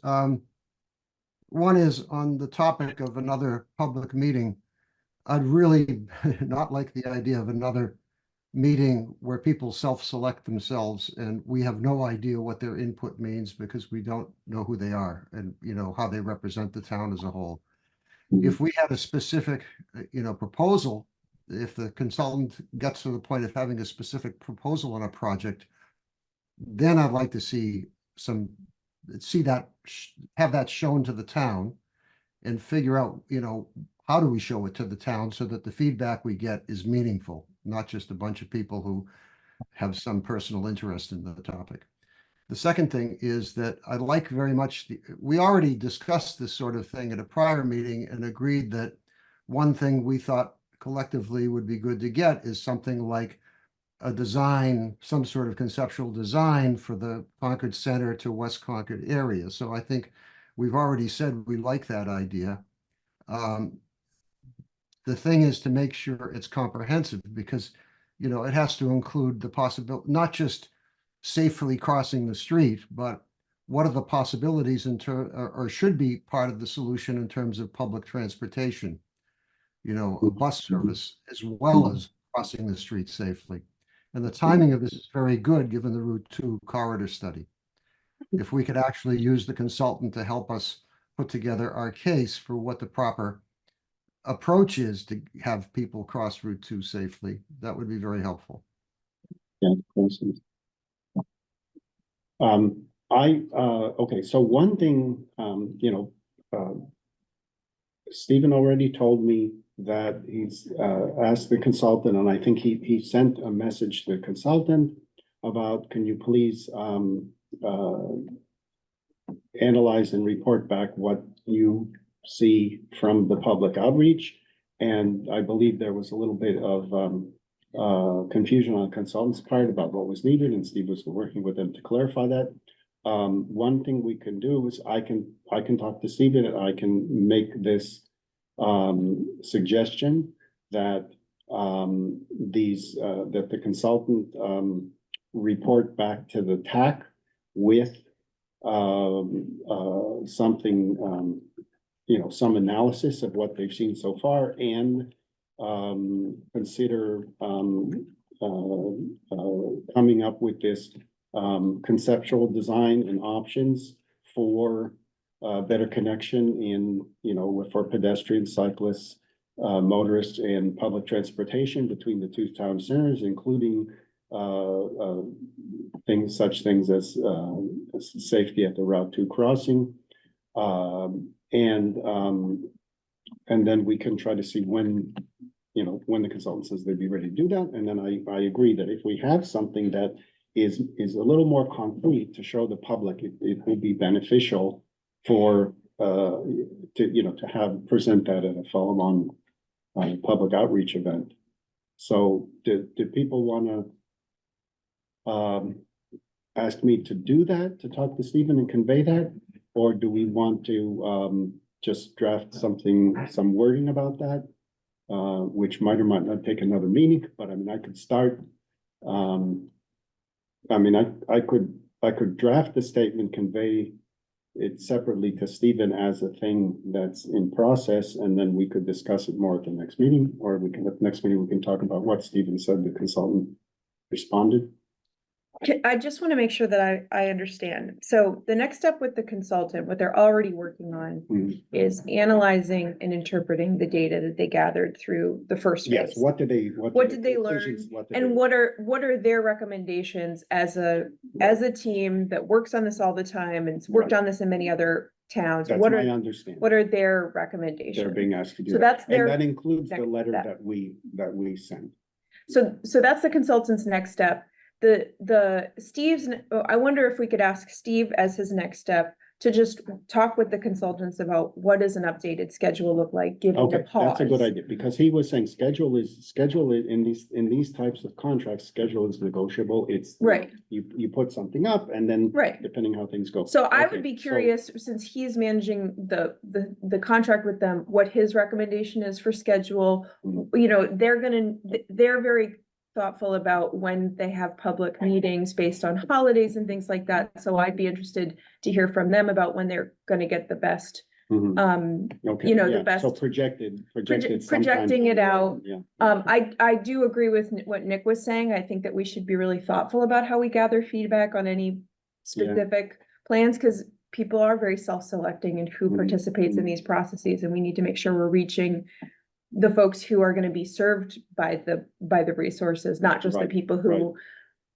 One is on the topic of another public meeting. I'd really not like the idea of another meeting where people self-select themselves and we have no idea what their input means because we don't know who they are and, you know, how they represent the town as a whole. If we had a specific, you know, proposal, if the consultant gets to the point of having a specific proposal on a project, then I'd like to see that, have that shown to the town and figure out, you know, how do we show it to the town so that the feedback we get is meaningful, not just a bunch of people who have some personal interest in the topic. The second thing is that I like very much, we already discussed this sort of thing at a prior meeting and agreed that one thing we thought collectively would be good to get is something like a design, some sort of conceptual design for the Concord Center to West Concord area. So I think we've already said we like that idea. The thing is to make sure it's comprehensive because, you know, it has to include the possibility, not just safely crossing the street, but what are the possibilities or should be part of the solution in terms of public transportation, you know, a bus service, as well as crossing the street safely. And the timing of this is very good, given the Route 2 corridor study. If we could actually use the consultant to help us put together our case for what the proper approach is to have people cross Route 2 safely, that would be very helpful. Yeah, for instance. Okay, so one thing, you know, Stephen already told me that he's asked the consultant, and I think he sent a message to the consultant about, can you please analyze and report back what you see from the public outreach. And I believe there was a little bit of confusion on the consultant's part about what was needed, and Steve was working with them to clarify that. One thing we can do is I can talk to Stephen and I can make this suggestion that that the consultant report back to the TAC with something, you know, some analysis of what they've seen so far, and consider coming up with this conceptual design and options for better connection in, you know, for pedestrians, cyclists, motorists, and public transportation between the two town centers, including such things as safety at the Route 2 crossing. And then we can try to see when, you know, when the consultant says they'd be ready to do that. And then I agree that if we have something that is a little more concrete to show the public, it will be beneficial for to present that at a follow-on public outreach event. So do people want to ask me to do that, to talk to Stephen and convey that? Or do we want to just draft some wording about that, which might or might not take another meeting, but I mean, I could start. I mean, I could draft the statement, convey it separately to Stephen as a thing that's in process, and then we could discuss it more at the next meeting, or we can, at the next meeting, we can talk about what Stephen said, the consultant responded. I just want to make sure that I understand. So the next step with the consultant, what they're already working on is analyzing and interpreting the data that they gathered through the first Yes, phase. what did they learn? And what are their recommendations as a team that works on this all the time and has worked on this in many other towns? That's my understanding. What are their recommendations? They're being asked to do So that. that's their And that includes the next letter step. that we sent. So that's the consultant's next step. I wonder if we could ask Steve as his next step to just talk with the consultants about what does an updated schedule look like, given the Okay, pause. that's a good idea, because he was saying schedule in these types of contracts, schedule is negotiable. It's. Right. You put something up and then. Right. Depending how things go. So I Okay, would be so- curious, since he's managing the contract with them, what his recommendation is for schedule. Mhm. You know, they're very thoughtful about when they have public meetings based on holidays and things like that. So I'd be interested to hear from them about when they're gonna get the best, Mhm, okay, you know, the yeah, so best. projected sometime- Projecting it out. Yeah. I do agree with what Nick was saying. I think that we should be really thoughtful about how we gather feedback on any specific plans, because people are very self-selecting in who Mhm, participates in mhm. these processes, and we need to make sure we're reaching the folks who are gonna be served by the resources, not just the Right, people who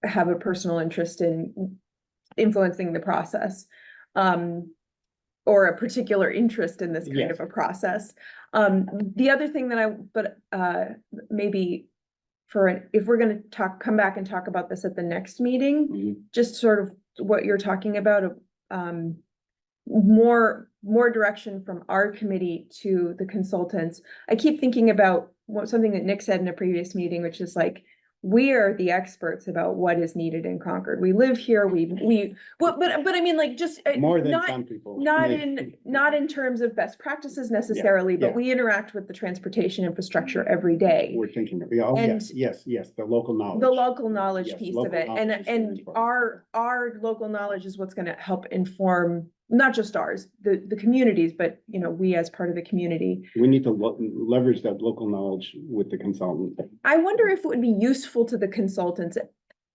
have a personal interest in influencing the process. Or a particular interest in this kind Yes. of a process. The other thing that maybe if we're gonna come back and talk about this at the next meeting, Mhm. just sort of what you're talking about, more direction from our committee to the consultants. I keep thinking about something that Nick said in a previous meeting, which is like, we are the experts about what is needed in Concord. We live here, but I mean, like, just More than not, some people. not maybe. in terms of best practices necessarily, yeah. but we interact with the transportation infrastructure every day. We're thinking, yeah, oh, And- yes, the local knowledge. The local knowledge Yes, piece of local it, knowledge is very and important. our local knowledge is what's gonna help inform, not just ours, the communities, but, you know, we as part of the community. We need to leverage that local knowledge with the consultant. I wonder if it would be useful to the consultants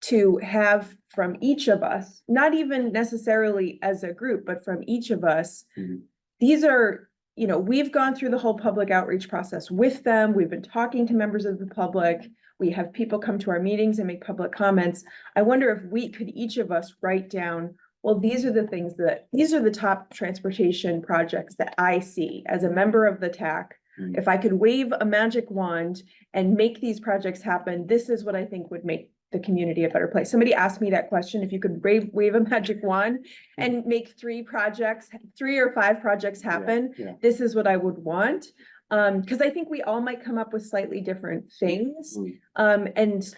to have from each of us, not even necessarily as a group, but from each of us. Mhm. These are, you know, we've gone through the whole public outreach process with them. We've been talking to members of the public. We have people come to our meetings and make public comments. I wonder if we could, each of us, write down, well, these are the top transportation projects that I see as a member of the TAC. Mhm. If I could wave a magic wand and make these projects happen, this is what I think would make the community a better place. Somebody asked me that question, if you could wave a magic wand and make 3 or 5 projects happen, Yeah, this is what I would want. Because I think we all might come up with slightly different things. Mm. And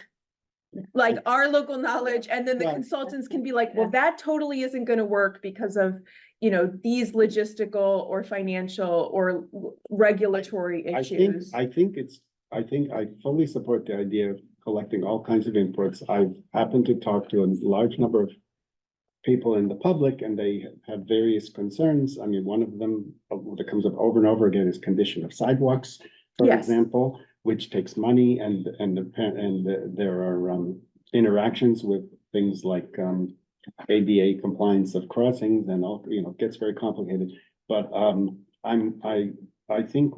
like our local knowledge, and then the Right. consultants can be like, well, that totally isn't gonna work because of, you know, these logistical or financial or regulatory issues. I think I fully support the idea of collecting all kinds of inputs. I've happened to talk to a large number of people in the public, and they have various concerns. I mean, one of them that comes up over and over again is condition of sidewalks, for Yes. example, which takes money, and there are interactions with things like ADA compliance of crossings and all, you know, gets very complicated. But I think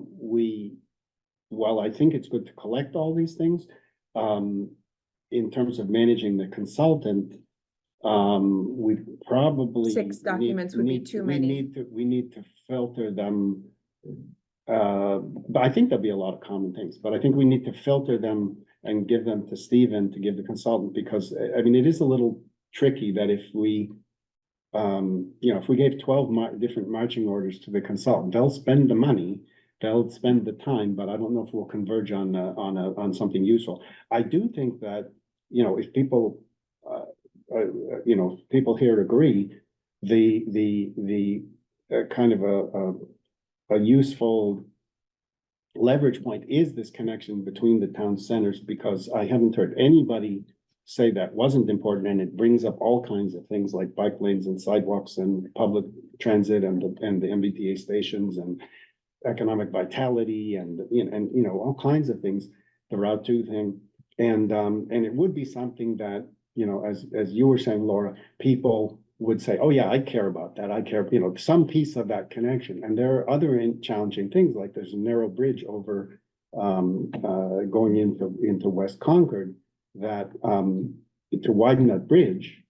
while I think it's good to collect all these things, in terms of managing the consultant, we probably. 6 documents would be too many. We need to filter them. But I think there'll be a lot of common things, but I think we need to filter them and give them to Stephen to give the consultant, because I mean, it is a little tricky that if we. You know, if we gave 12 different marching orders to the consultant, they'll spend the money, they'll spend the time, but I don't know if we'll converge on something useful. I do think that, you know, if people, you know, people here agree, the kind of a useful leverage point is this connection between the town centers, because I haven't heard anybody say that wasn't important, and it brings up all kinds of things like bike lanes and sidewalks and public transit and the MBTA stations and economic vitality and you know, all kinds of things, the Route 2 thing. And it would be something that, you know, as you were saying, Laura, people would say, oh yeah, I care about that. I care, you know, some piece of that connection. And there are other challenging things, like there's a narrow bridge over going into West Concord, that to widen that bridge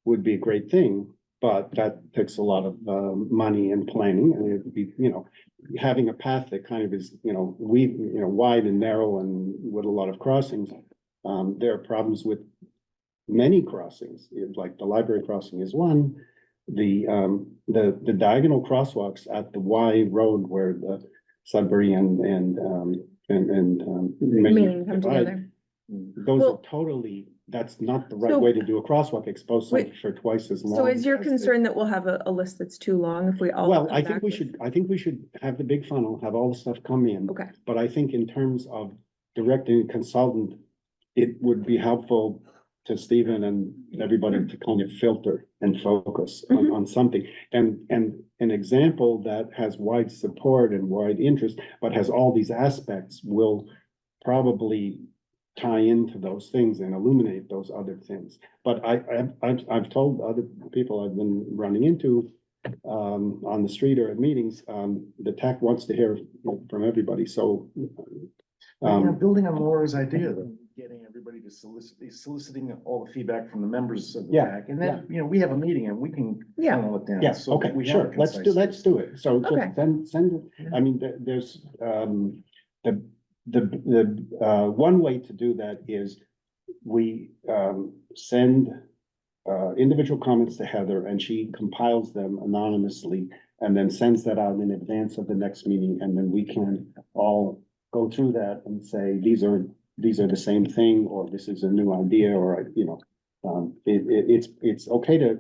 would be a great thing, but that takes a lot of money and planning, and it would be, you know, having a path that kind of is, you know, wide and narrow and with a lot of crossings. There are problems with many crossings, like the library crossing is one. The diagonal crosswalks at the Y road where the Sudbury and Meaning come divide, together. those are Well- totally, that's not the right So- way to do a crosswalk, expose Wait, something for twice as long. So is your as the- concern that we'll have a list that's too long if we all? Well, come I back think with- I think we should have the big funnel, have all the stuff come in. Okay, But I think in terms of directing a consultant, it would be helpful to Stephen and everybody to kind of filter and focus on something. And an example that has wide support and wide interest, but has all these aspects will probably tie into those things and illuminate those other things. But I've told other people I've been running into on the street or at meetings, the TAC wants to hear from everybody, so. Building on Laura's idea of getting everybody to soliciting all the feedback from the members of the Yeah, PAC. And then, we have a meeting and we can Yeah. funnel it down. Yeah, so that okay, we have sure, a let's concise let's list. do it, so Okay. just send, I mean, there's, one way to do that is we, send, individual comments to Heather and she compiles them anonymously and then sends that out in advance of the next meeting, and then we can all go through that and say, these are the same thing, or this is a new idea, or, it's okay to,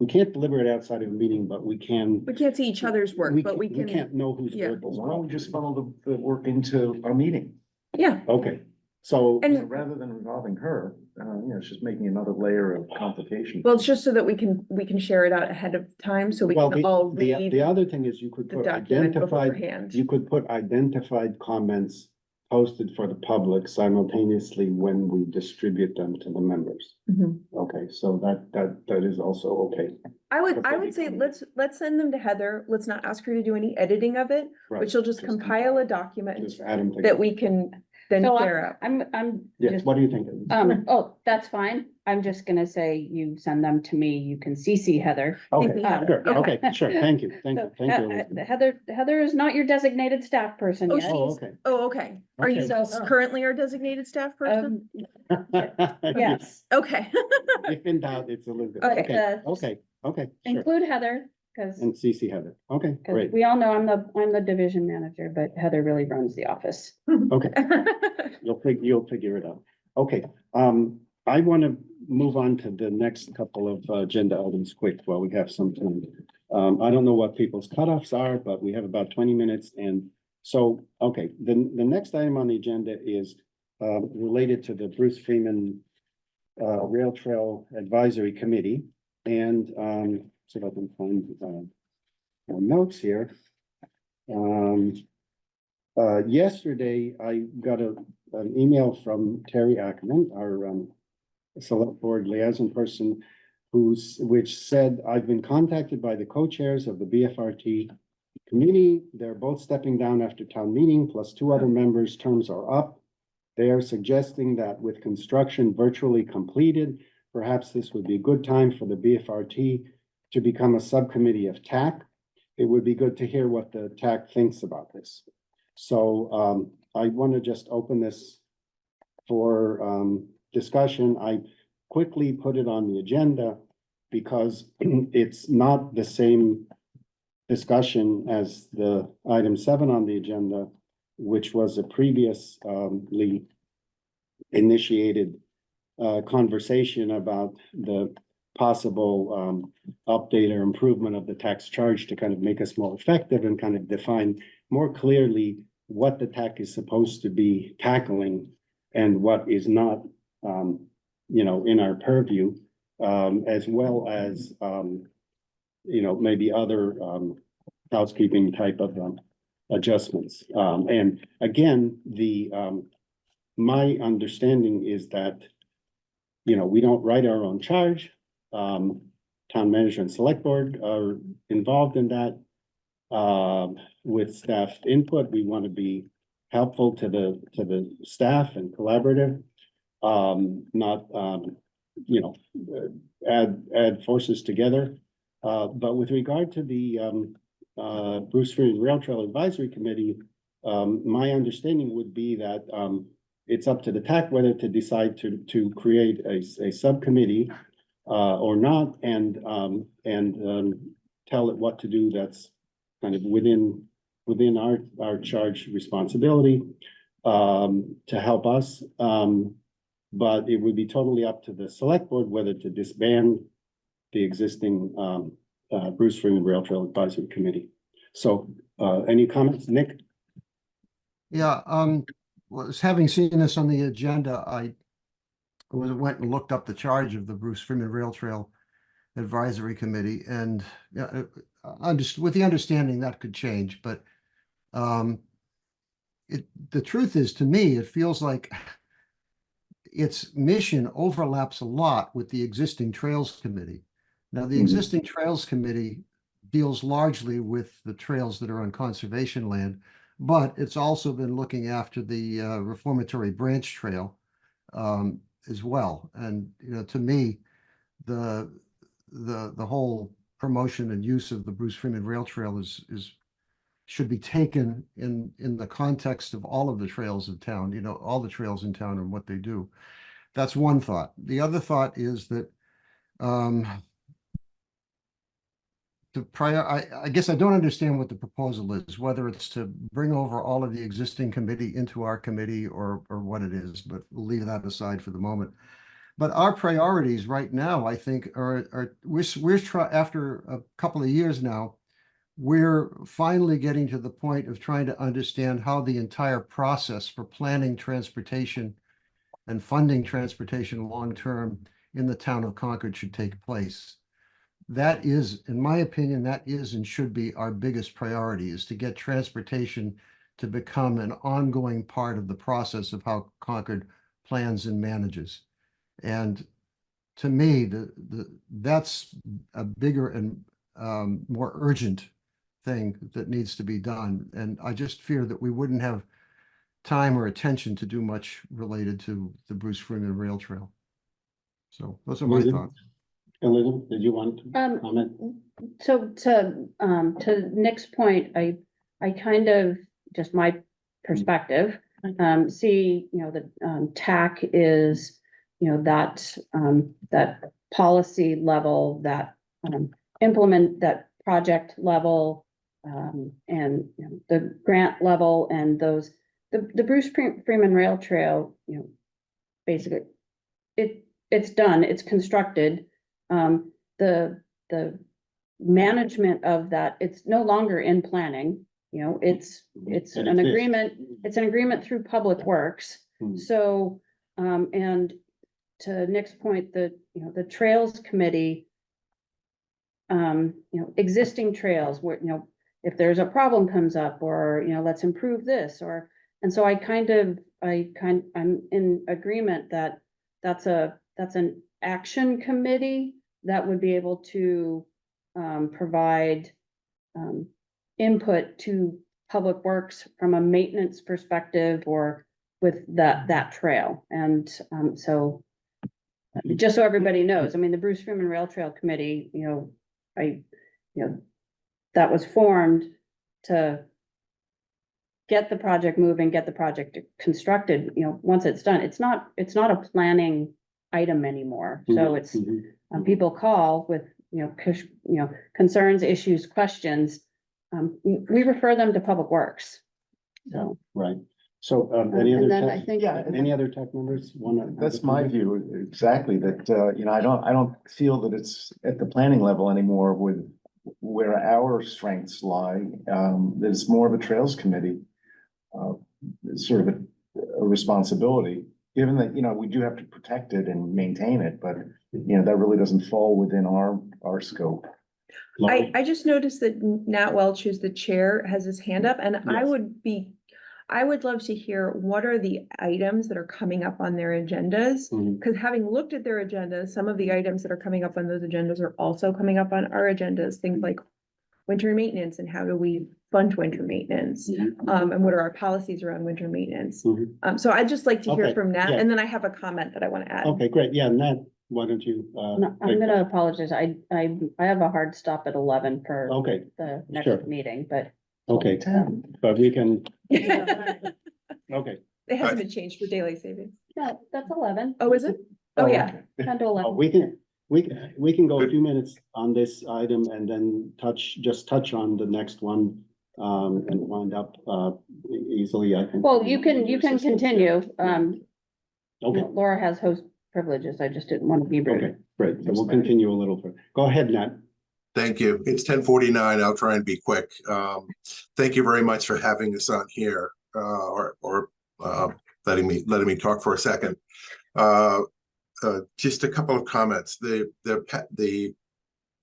we can't deliver it outside of a meeting, but we can. we can't see each other's work, but we can, can't know who's yeah. work But is why don't we what. just funnel the work into our meeting? yeah, Okay, so. And- Rather than involving her, it's just making another layer of complication. well, it's just so that we can share it out ahead of time, so we Well, can all the read other thing is you could the put document identified, beforehand. you could put identified comments posted for the public simultaneously when we distribute them to the members. Mhm. Okay, so that is also okay. I would Before say, we- let's send them to Heather, let's not ask her to do any editing of it, but Right. she'll just compile a document Just add them that together. we can then So share out. I'm Yes, just, what do you think? oh, that's fine. I'm just gonna say you send them to me. You can CC Heather. Okay, Yeah. sure, Yeah. okay, sure, thank you, thank you, So, thank you. Elizabeth. Heather is not your designated staff person Oh, yet. Oh, okay. Oh, okay. Are you Okay. currently our designated staff person? Yes, Okay. If in doubt, it's Elizabeth. Okay, Okay, okay, sure. include Heather, because And CC Heather. Okay, great. we all know I'm the division manager, but Heather really runs the office. Okay, you'll figure it out. Okay, I want to move on to the next couple of agenda items quick while we have some time. I don't know what people's cutoffs are, but we have about 20 minutes, and so, okay, the next item on the agenda is related to the Bruce Freeman Rail Trail Advisory Committee, and see if I can find my notes here. Yesterday, I got an email from Terry Ackerman, our select board liaison person, which said, I've been contacted by the co-chairs of the BFRT committee. They're both stepping down after town meeting, plus two other members' terms are up. They are suggesting that with construction virtually completed, perhaps this would be a good time for the BFRT to become a subcommittee of TAC. It would be good to hear what the TAC thinks about this. So I want to just open this for discussion. I quickly put it on the agenda because it's not the same discussion as the item 7 on the agenda, which was a previously initiated conversation about the possible update or improvement of the tax charge to kind of make us more effective and kind of define more clearly what the TAC is supposed to be tackling and what is not, in our purview, as well as, maybe other housekeeping type of adjustments. And again, my understanding is that, we don't write our own charge. Town manager and select board are involved in that. With staff input, we want to be helpful to the staff and collaborative. Not, add forces together. But with regard to the Bruce Freeman Rail Trail Advisory Committee, my understanding would be that it's up to the TAC whether to decide to create a subcommittee or not, and tell it what to do. That's kind of within our charge responsibility to help us. But it would be totally up to the select board whether to disband the existing Bruce Freeman Rail Trail Advisory Committee. So any comments, Nick? Yeah, was having seen this on the agenda, I went and looked up the charge of the Bruce Freeman Rail Trail Advisory Committee, and yeah, with the understanding that could change, but the truth is, to me, it feels like its mission overlaps a lot with the existing Trails Committee. Now, the existing Trails Committee deals largely with the trails that are on conservation land, but it's also been looking after the Reformatory Branch Trail as well. And to me, the whole promotion and use of the Bruce Freeman Rail Trail should be taken in the context of all of the trails in town. All the trails in town and what they do. That's one thought. The other thought is that I guess I don't understand what the proposal is, whether it's to bring over all of the existing committee into our committee or what it is, but we'll leave that aside for the moment. But our priorities right now, I think, after a couple of years now, we're finally getting to the point of trying to understand how the entire process for planning transportation and funding transportation long-term in the town of Concord should take place. That is, in my opinion, that is and should be our biggest priority, is to get transportation to become an ongoing part of the process of how Concord plans and manages. And to me, that's a bigger and more urgent thing that needs to be done. And I just fear that we wouldn't have time or attention to do much related to the Bruce Freeman Rail Trail. So those are my thoughts. Elizabeth, did you want to comment? So to Nick's point, I kind of, just my perspective, see, the TAC is, that policy level, that implement, that project level, and the grant level, and those, the Bruce Freeman Rail Trail, basically it's done, it's constructed. The management of that, it's no longer in planning, it's an agreement through Public Works. So, and to Nick's point, the Trails Committee, existing trails where, if there's a problem comes up, or, let's improve this, and so I'm in agreement that that's an action committee that would be able to provide input to Public Works from a maintenance perspective, or with that trail. And so just so everybody knows, the Bruce Freeman Rail Trail Committee, that was formed to get the project moving, get the project constructed. Once it's done, it's not a planning item anymore. So it's people call with concerns, issues, questions. We refer them to Public Works. So Right. So any and other then I tech, think any other tech members? That's my view, exactly, that, I don't feel that it's at the planning level anymore with where our strengths lie. That it's more of a Trails Committee, sort of a responsibility, given that, we do have to protect it and maintain it, but, that really doesn't fall within our scope. I just noticed that Nat Welch, who's the chair, has his hand up, and Yes. I would love to hear what are the items that are coming up on their agendas. Because having looked at their agendas, some of the items that are coming up on those agendas are also coming up on our agendas, things like winter maintenance and how do we fund winter maintenance? And what are our policies around winter maintenance? So I'd just like to hear Okay, from Nat, yeah. and then I have a comment that I want to add. Okay, great. Yeah, Nat, why don't you? no, I'm gonna apologize. I have a hard stop at 11 for Okay, the sure. next meeting, but okay, but we can, okay. They hasn't been changed for daylight savings. No, that's 11, Oh, is it? Oh, yeah. okay. 10 to Oh, 11. we can go a few minutes on this item and then just touch on the next one. And wind up, easily, I think. Well, you can continue. Okay, Laura has host privileges. I just didn't want to be rude. okay, great. So we'll continue a little further. Go ahead, Nat. Thank you. It's 10:49. I'll try and be quick. Thank you very much for having us on here, or letting me talk for a second. Just a couple of comments. The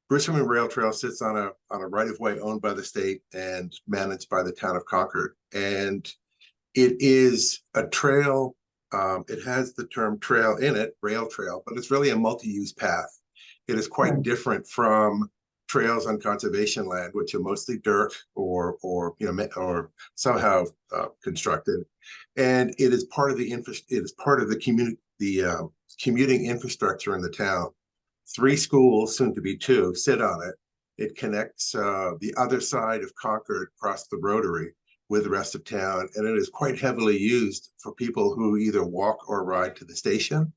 Bruce Freeman Rail Trail sits on a right of way owned by the state and managed by the town of Concord. And it is a trail. It has the term trail in it, rail trail, but it's really a multi-use path. It is quite different from trails on conservation land, which are mostly dirt or somehow constructed. And it is part of the commuting infrastructure in the town. 3 schools, soon to be 2, sit on it. It connects the other side of Concord across the Rotary with the rest of town, and it is quite heavily used for people who either walk or ride to the station,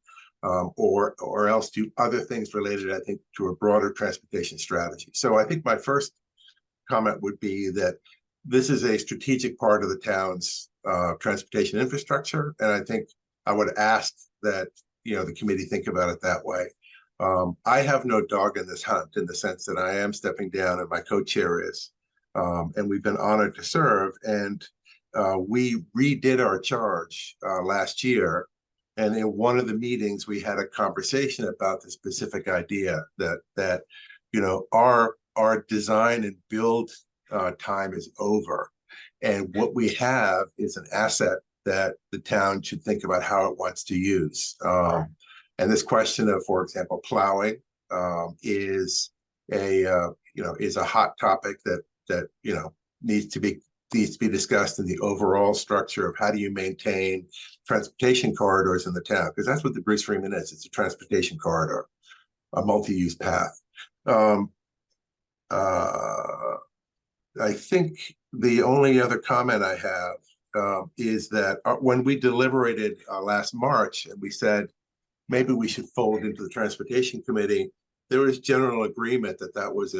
or else do other things related, I think, to a broader transportation strategy. So I think my first comment would be that this is a strategic part of the town's transportation infrastructure, and I think I would ask that the committee think about it that way. I have no dog in this hunt, in the sense that I am stepping down and my co-chair is, and we've been honored to serve. And we redid our charge last year. And in one of the meetings, we had a conversation about the specific idea that our design and build time is over. And what we have is an asset that the town should think about how it wants to use. And this question of, for example, plowing is a hot topic that needs to be discussed in the overall structure of how do you maintain transportation corridors in the town, because that's what the Bruce Freeman is. It's a transportation corridor, a multi-use path. I think the only other comment I have is that when we deliberated last March and we said, maybe we should fold into the transportation committee, there was general agreement that that was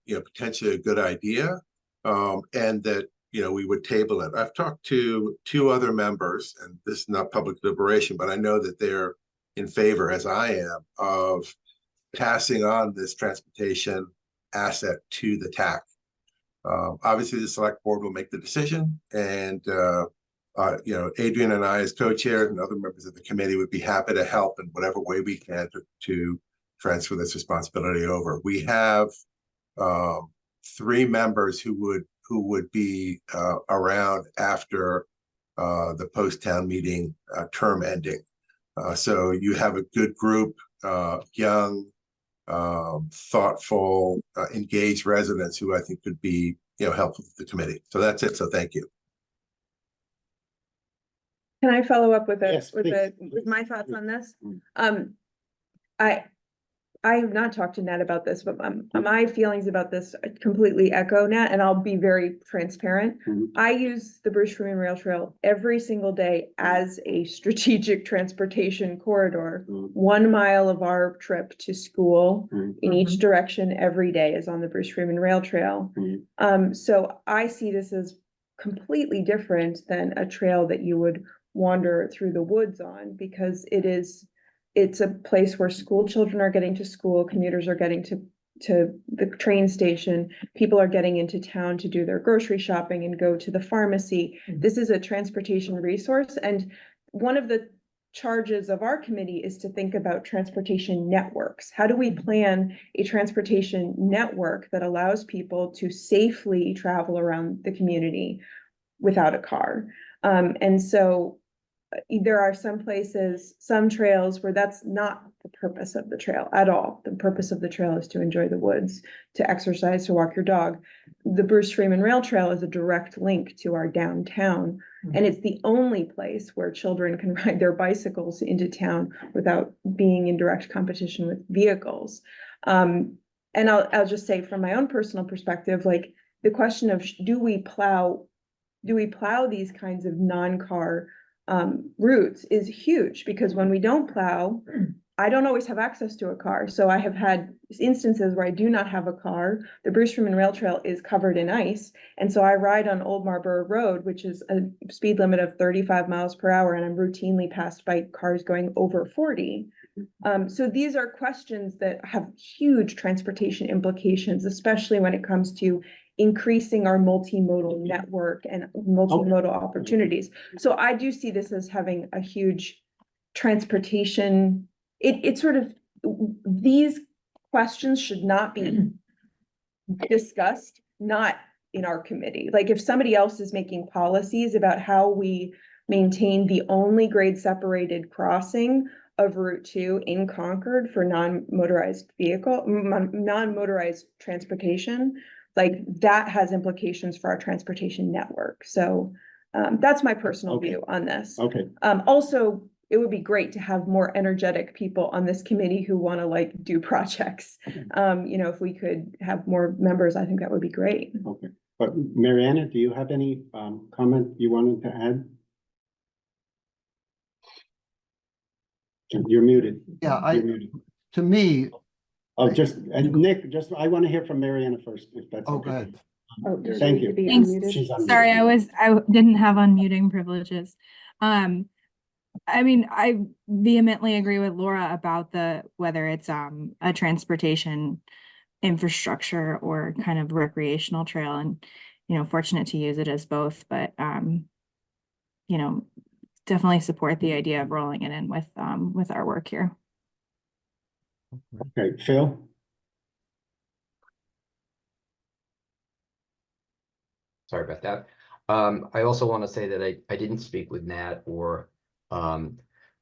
potentially a good idea, and that we would table it. I've talked to 2 other members, and this is not public deliberation, but I know that they're in favor, as I am, of passing on this transportation asset to the TAC. Obviously, the select board will make the decision, and Adrian and I, as co-chairs and other members of the committee, would be happy to help in whatever way we can to transfer this responsibility over. We have 3 members who would be around after the post-town meeting term ending. So you have a good group, young, thoughtful, engaged residents who I think could be helpful to the committee. So that's it. So thank you. Can I follow up with Yes, with please. my thoughts on this? Mm. I have not talked to Nat about this, but my feelings about this completely echo Nat, and I'll be very transparent. Mhm. I use the Bruce Freeman Rail Trail every single day as a strategic transportation corridor. Mhm. 1 mile of our trip to school Mhm. in each direction every day is on the Bruce Freeman Rail Trail. Mhm. So I see this as completely different than a trail that you would wander through the woods on, because it's a place where school children are getting to school, commuters are getting to the train station, people are getting into town to do their grocery shopping and go to the pharmacy. This is a transportation resource, and one of the charges of our committee is to think about transportation networks. How do we plan a transportation network that allows people to safely travel around the community without a car? And so there are some places, some trails where that's not the purpose of the trail at all. The purpose of the trail is to enjoy the woods, to exercise, to walk your dog. The Bruce Freeman Rail Trail is a direct link to our downtown, and it's the only place where children can ride their bicycles into town without being in direct competition with vehicles. And I'll just say from my own personal perspective, like the question of do we plow these kinds of non-car routes is huge, because when we don't plow, I don't always have access to a car. So I have had instances where I do not have a car. The Bruce Freeman Rail Trail is covered in ice. And so I ride on Old Marlborough Road, which is a speed limit of 35 miles per hour, and I'm routinely passed by cars going over 40. So these are questions that have huge transportation implications, especially when it comes to increasing our multimodal network and multimodal opportunities. So I do see this as having a huge transportation. It sort of, these questions should not be discussed, not in our committee. Like, if somebody else is making policies about how we maintain the only grade separated crossing of Route 2 in Concord for non-motorized transportation, like, that has implications for our transportation network. So that's my personal Okay. view on this. Okay, Also, it would be great to have more energetic people on this committee who want to like do projects. If we could have more members, I think that would be great. okay. But Mariana, do you have any comment you wanted to add? You're muted. Yeah, You're muted. to me, Oh, and Nick, I want to hear from Mariana first, if that's oh, okay. go ahead. Oh, does she Thank need to you. be Thanks. unmuted? She's unmuted. Sorry, I didn't have unmuting privileges. I mean, I vehemently agree with Laura about whether it's a transportation infrastructure or kind of recreational trail, and fortunate to use it as both, but definitely support the idea of rolling it in with our work here. Okay, Phil? Sorry about that. I also want to say that I didn't speak with Nat or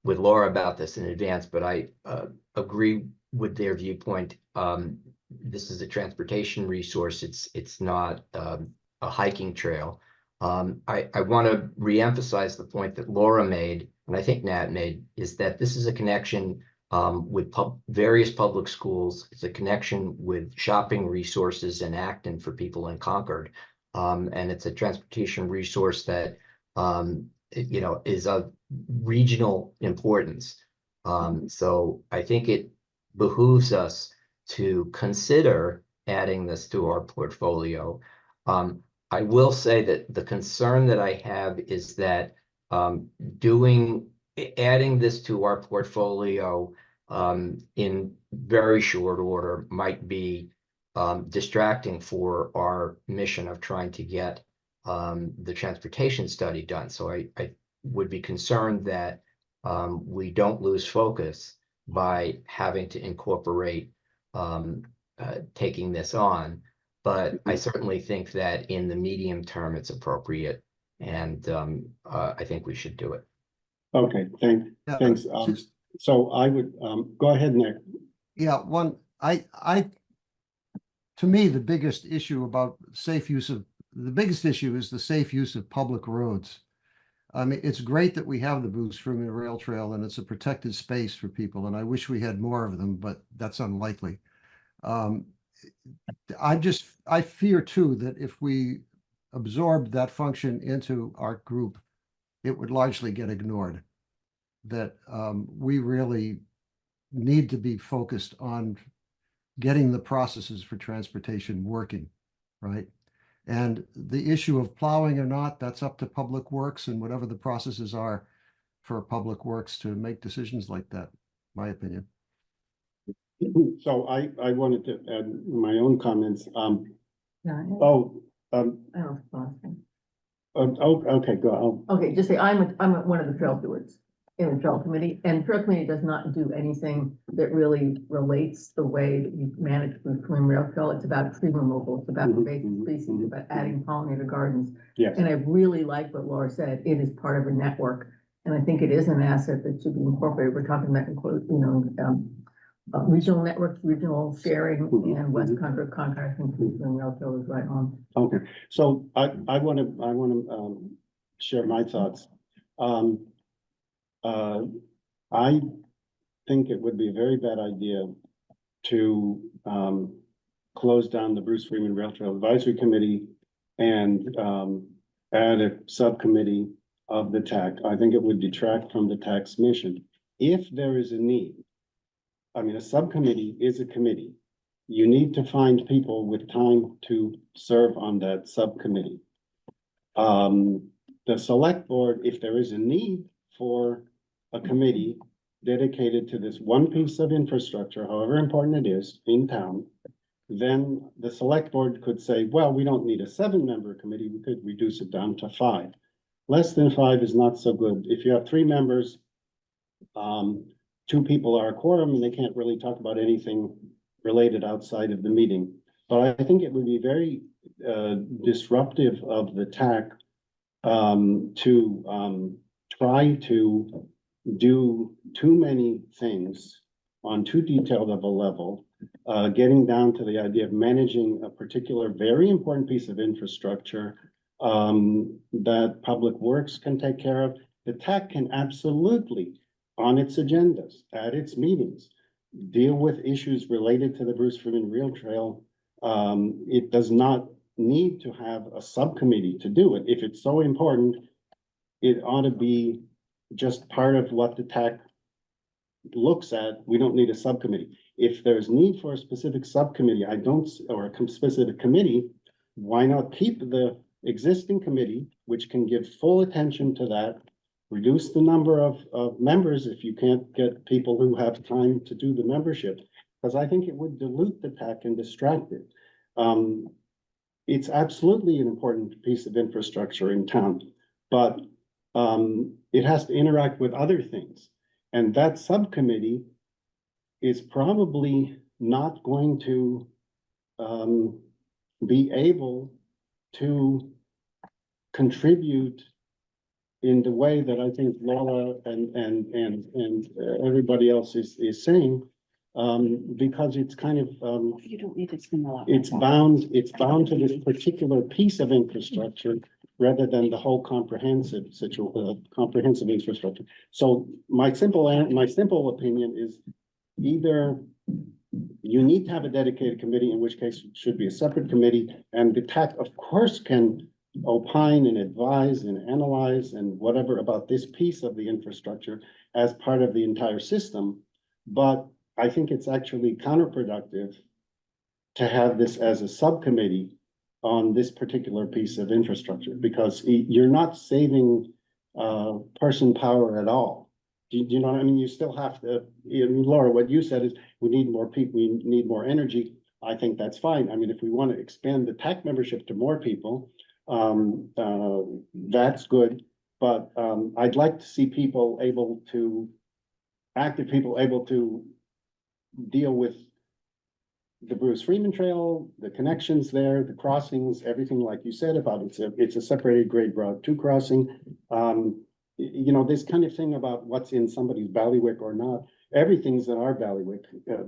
with Laura about this in advance, but I agree with their viewpoint. This is a transportation resource. It's not a hiking trail. I want to reemphasize the point that Laura made, and I think Nat made, is that this is a connection with various public schools. It's a connection with shopping resources in Acton for people in Concord. And it's a transportation resource that, is of regional importance. So I think it behooves us to consider adding this to our portfolio. I will say that the concern that I have is that adding this to our portfolio in very short order might be distracting for our mission of trying to get the transportation study done. So I would be concerned that we don't lose focus by having to incorporate taking this on. But I certainly think that in the medium term, it's appropriate, and I think we should do it. Okay, Yeah, thanks. So I would, go ahead, Nick. Yeah, to me, the biggest issue is the safe use of public roads. I mean, it's great that we have the Bruce Freeman Rail Trail, and it's a protected space for people, and I wish we had more of them, but that's unlikely. I fear too that if we absorbed that function into our group, it would largely get ignored. That we really need to be focused on getting the processes for transportation working, right? And the issue of plowing or not, that's up to Public Works and whatever the processes are for Public Works to make decisions like that, my opinion. So I wanted to add my own comments. Okay, go. Okay, just say, I'm one of the trail stewards in the trail committee, and trail committee does not do anything that really relates the way that you manage the Freeman Rail Trail. It's about tree removal, it's about invasive species, about adding pollinator gardens. Yes. And I really like what Laura said, it is part of a network, and I think it is an asset that should be incorporated. We're talking about, regional networks, regional sharing, and West Concord contracting, Freeman Rail Trail is right on. Okay, so I want to share my thoughts. I think it would be a very bad idea to close down the Bruce Freeman Rail Trail Advisory Committee and add a subcommittee of the TAC. I think it would detract from the TAC's mission. If there is a need, I mean, a subcommittee is a committee. You need to find people with time to serve on that subcommittee. The select board, if there is a need for a committee dedicated to this one piece of infrastructure, however important it is in town, then the select board could say, well, we don't need a 7-member committee, we could reduce it down to 5. Less than 5 is not so good. If you have 3 members, 2 people are a quorum and they can't really talk about anything related outside of the meeting. But I think it would be very disruptive of the TAC to try to do too many things on too detailed of a level, getting down to the idea of managing a particular very important piece of infrastructure that Public Works can take care of. The TAC can absolutely, on its agendas, at its meetings, deal with issues related to the Bruce Freeman Rail Trail. It does not need to have a subcommittee to do it. If it's so important, it ought to be just part of what the TAC looks at. We don't need a subcommittee. If there's need for a specific subcommittee, or a specific committee, why not keep the existing committee, which can give full attention to that, reduce the number of members if you can't get people who have time to do the membership, because I think it would dilute the TAC and distract it. It's absolutely an important piece of infrastructure in town, but it has to interact with other things. And that subcommittee is probably not going to be able to contribute in the way that I think Laura and everybody else is saying, because it's kind of You don't need to spend a lot. it's bound to this particular piece of infrastructure rather than the whole comprehensive comprehensive infrastructure. So my simple opinion is either you need to have a dedicated committee, in which case it should be a separate committee, and the TAC, of course, can opine and advise and analyze and whatever about this piece of the infrastructure as part of the entire system. But I think it's actually counterproductive to have this as a subcommittee on this particular piece of infrastructure, because you're not saving person power at all. Do you know what I mean? You still have to, Laura, what you said is we need more people, we need more energy. I think that's fine. I mean, if we want to expand the TAC membership to more people, that's good. But I'd like to see active people able to deal with the Bruce Freeman Trail, the connections there, the crossings, everything like you said about it's a separated grade route 2 crossing. You know, this kind of thing about what's in somebody's bailiwick or not, everything's in our bailiwick,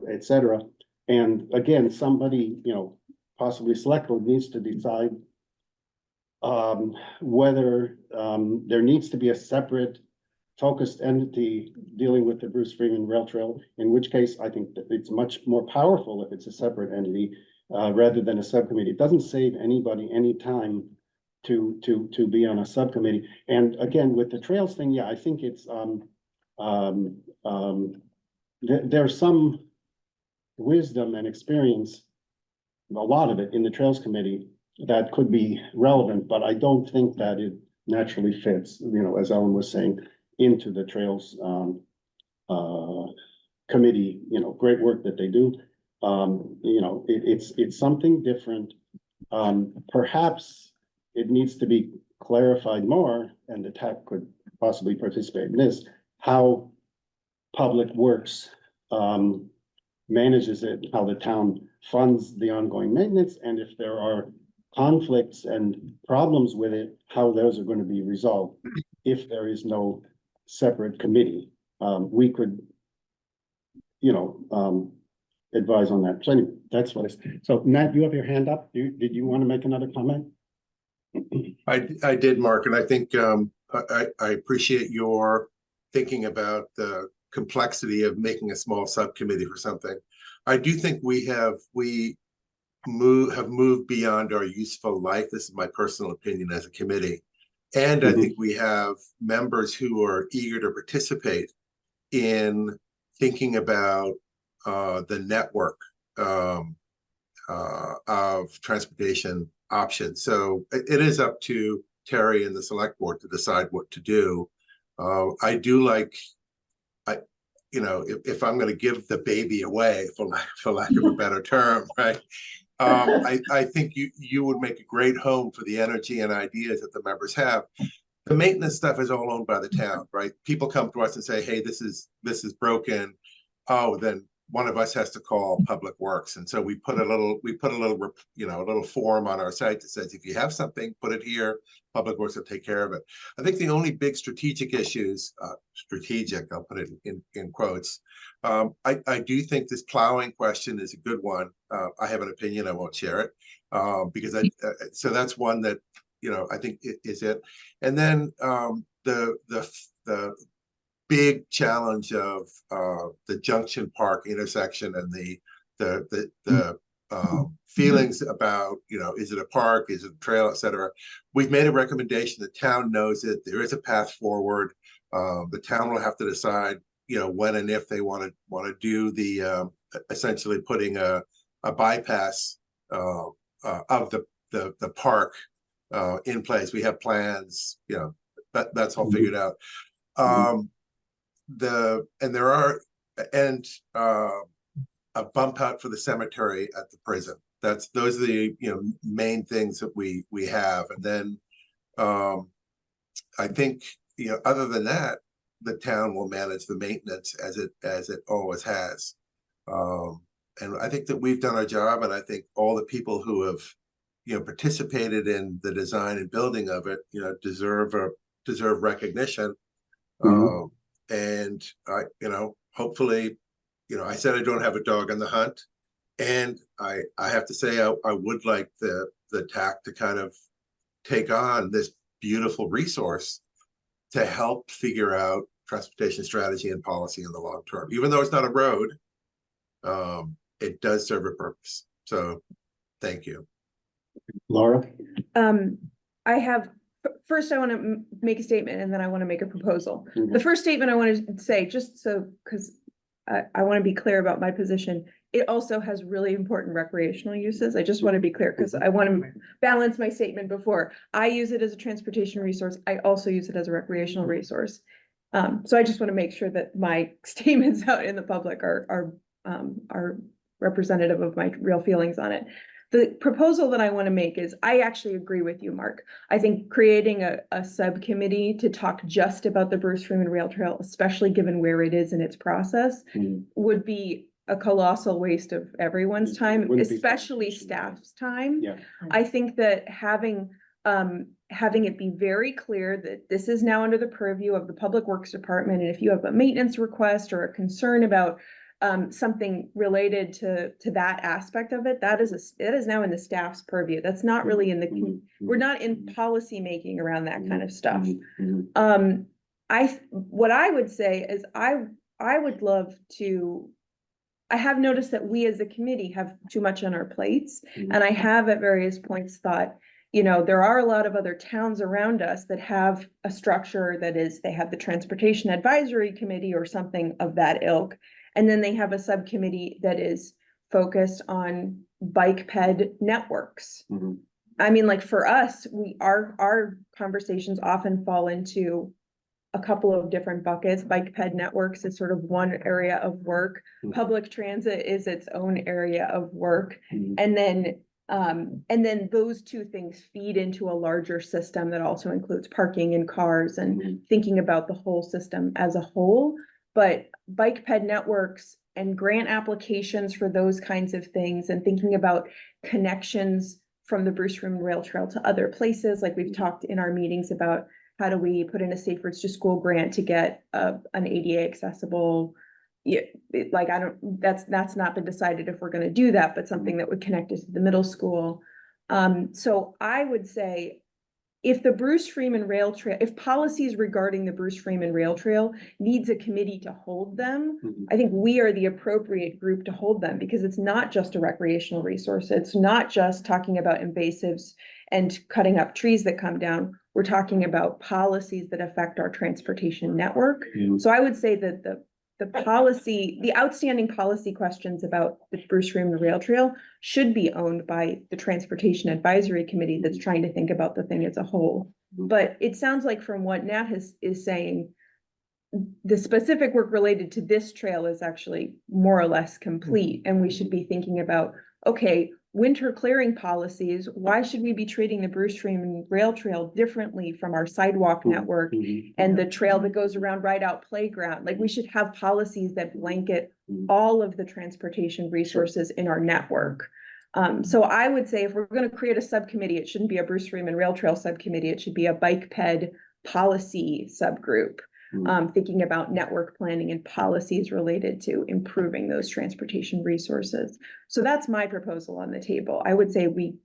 et cetera. And again, somebody, you know, possibly select board needs to decide whether there needs to be a separate focused entity dealing with the Bruce Freeman Rail Trail, in which case I think that it's much more powerful if it's a separate entity rather than a subcommittee. It doesn't save anybody any time to be on a subcommittee. And again, with the trails thing, yeah, I think it's there's some wisdom and experience, a lot of it in the Trails Committee that could be relevant, but I don't think that it naturally fits, you know, as Ellen was saying, into the Trails Committee, you know, great work that they do. You know, it's something different. Perhaps it needs to be clarified more, and the TAC could possibly participate in this, how Public Works manages it, how the town funds the ongoing maintenance, and if there are conflicts and problems with it, how those are going to be resolved. If there is no separate committee, we could, you know, advise on that. So anyway, that's what so Matt, you have your hand up. Did you want to make another comment? I did, Mark, and I think I appreciate your thinking about the complexity of making a small subcommittee for something. I do think we have moved beyond our useful life. This is my personal opinion as a committee. And I Mhm. think we have members who are eager to participate in thinking about the network of transportation options. So it is up to Terry and the select board to decide what to do. I do like, if I'm going to give the baby away, for lack of a better term, right? I think you would make a great home for the energy and ideas that the members have. The maintenance stuff is all owned by the town, right? People come to us and say, hey, this is broken. Oh, then one of us has to call Public Works. And so we put a little, a little form on our site that says, if you have something, put it here. Public Works will take care of it. I think the only big strategic issues, I'll put it in quotes. I do think this plowing question is a good one. I have an opinion, I won't share it. Because so that's one that, I think is it. And then the big challenge of the Junction Park intersection and the feelings about, is it a park, is it a trail, et cetera. We've made a recommendation. The town knows it. There is a path forward. The town will have to decide, when and if they want to do the essentially putting a bypass of the park in place. We have plans, that's all figured out. A bump out for the cemetery at the prison. Those are the main things that we have. And then I think other than that, the town will manage the maintenance as it always has. And I think that we've done our job, and I think all the people who have participated in the design and building of it deserve recognition. And hopefully, I said I don't have a dog on the hunt, and I have to say I would like the TAC to kind of take on this beautiful resource to help figure out transportation strategy and policy in the long term. Even though it's not a road, it does serve a purpose. So thank you. Laura? First I want to make a statement, and then I want to make a proposal. Mhm. The first statement I want to say, just so, because I want to be clear about my position, it also has really important recreational uses. I just want to be clear, because I want to balance my statement before. I use it as a transportation resource. I also use it as a recreational resource. So I just want to make sure that my statements out in the public are representative of my real feelings on it. The proposal that I want to make is, I actually agree with you, Mark. I think creating a subcommittee to talk just about the Bruce Freeman Rail Trail, especially given where it is in its process, would be a colossal waste of everyone's time, Wouldn't be especially efficient. staff's time. Yeah. I think that having it be very clear that this is now under the purview of the Public Works Department, and if you have a maintenance request or a concern about something related to that aspect of it, it is now in the staff's purview. That's not really in the, we're not in policy making around that kind of stuff. What I would say is I would love to, I have noticed that we as a committee have too much on our plates. And I have at various points thought, there are a lot of other towns around us that have a structure that is, they have the Transportation Advisory Committee or something of that ilk. And then they have a subcommittee that is focused on bike ped networks. I mean, like for us, our conversations often fall into a couple of different buckets. Bike ped networks is sort of one area of work. Public transit is its own area of work. And then those two things feed into a larger system that also includes parking and cars and thinking about the whole system as a whole. But bike ped networks and grant applications for those kinds of things, and thinking about connections from the Bruce Freeman Rail Trail to other places, like we've talked in our meetings about how do we put in a Safe Routes to School grant to get an ADA accessible, that's not been decided if we're going to do that, but something that would connect us to the middle school. So I would say, if the Bruce Freeman Rail Trail, if policies regarding the Bruce Freeman Rail Trail needs a committee to hold them, I think we are the appropriate group to hold them, because it's not just a recreational resource. It's not just talking about invasives and cutting up trees that come down. we're talking about policies that affect our transportation network. Mhm. So I would say that the outstanding policy questions about the Bruce Freeman Rail Trail should be owned by the Transportation Advisory Committee that's trying to think about the thing as a whole. But it sounds like from what Nat is saying, the specific work related to this trail is actually more or less complete, and we should be thinking about, okay, winter clearing policies, why should we be treating the Bruce Freeman Rail Trail differently from our sidewalk network Mhm. and the trail that goes around Rideout Playground? Like, we should have policies that blanket Mhm. all of the transportation resources in our network. So I would say if we're gonna create a subcommittee, it shouldn't be a Bruce Freeman Rail Trail subcommittee, it should be a bike ped policy subgroup. Thinking about network planning and policies related to improving those transportation resources. So that's my proposal on the table. I would say we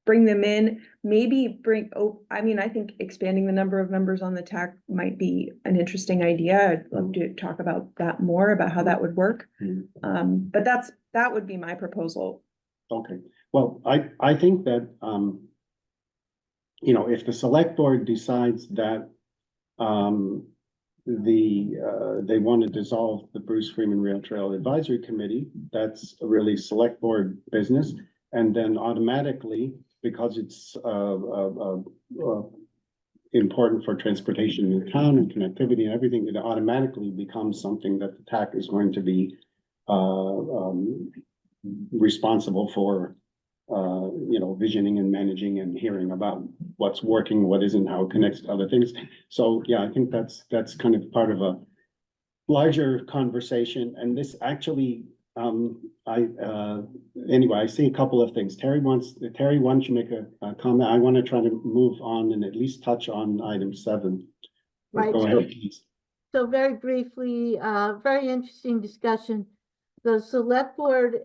bring them in, maybe I think expanding the number of members on the TAC might be an interesting idea. I'd love to talk about that more, about how that would work. But that would be my proposal. Okay, well, I think that, if the select board decides that, they want to dissolve the Bruce Freeman Rail Trail Advisory Committee, that's a really select board business. And then automatically, because it's, important for transportation in the town and connectivity and everything, it automatically becomes something that the TAC is going to be, responsible for, visioning and managing and hearing about what's working, what isn't, how it connects to other things. So, yeah, I think that's kind of part of a larger conversation. And this actually, anyway, I see a couple of things. Terry, why don't you make a comment? I want to try to move on and at least touch on item 7. Right. Go ahead, please. So very briefly, very interesting discussion. The select board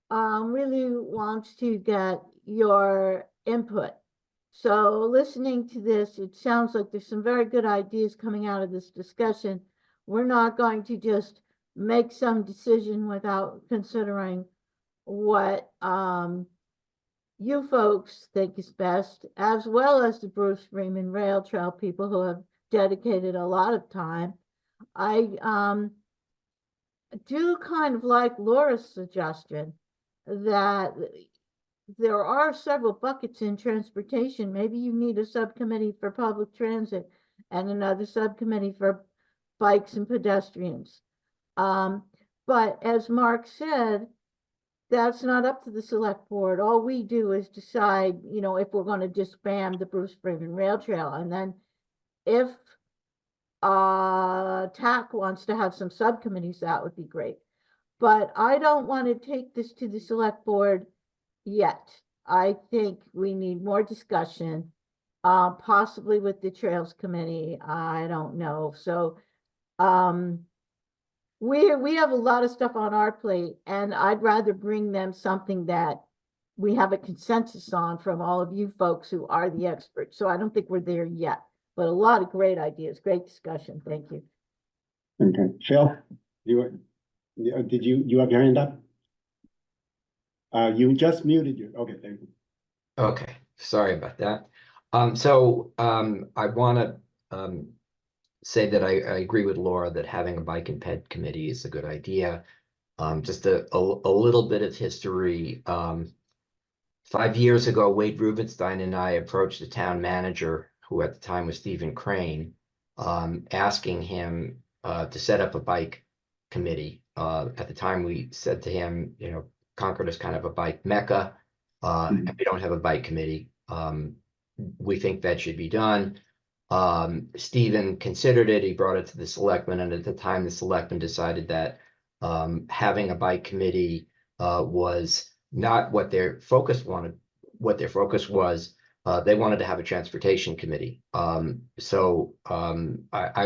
really wants to get your input. So listening to this, it sounds like there's some very good ideas coming out of this discussion. We're not going to just make some decision without considering what you folks think is best, as well as the Bruce Freeman Rail Trail people who have dedicated a lot of time. I do kind of like Laura's suggestion that there are several buckets in transportation. Maybe you need a subcommittee for public transit and another subcommittee for bikes and pedestrians. But as Mark said, that's not up to the select board. All we do is decide, if we're going to disband the Bruce Freeman Rail Trail. And then if TAC wants to have some subcommittees, that would be great. But I don't want to take this to the select board yet. I think we need more discussion, possibly with the Trails Committee. I don't know. So we have a lot of stuff on our plate, and I'd rather bring them something that we have a consensus on from all of you folks who are the experts. So I don't think we're there yet, but a lot of great ideas, great discussion. Thank you. Okay, Phil, did you have your hand up? You just muted you. Okay, thank you. Okay, sorry about that. I want to say that I agree with Laura that having a bike and ped committee is a good idea. Just a little bit of history. 5 years ago, Wade Rubenstein and I approached the town manager, who at the time was Stephen Crane, asking him to set up a bike committee. At the time, we said to him, Concord is kind of a bike mecca, and we don't have a bike committee. We think that should be done. Stephen considered it. He brought it to the selectmen, and at the time, the selectmen decided that having a bike committee was not what their focus wanted. What their focus was, they wanted to have a transportation committee. I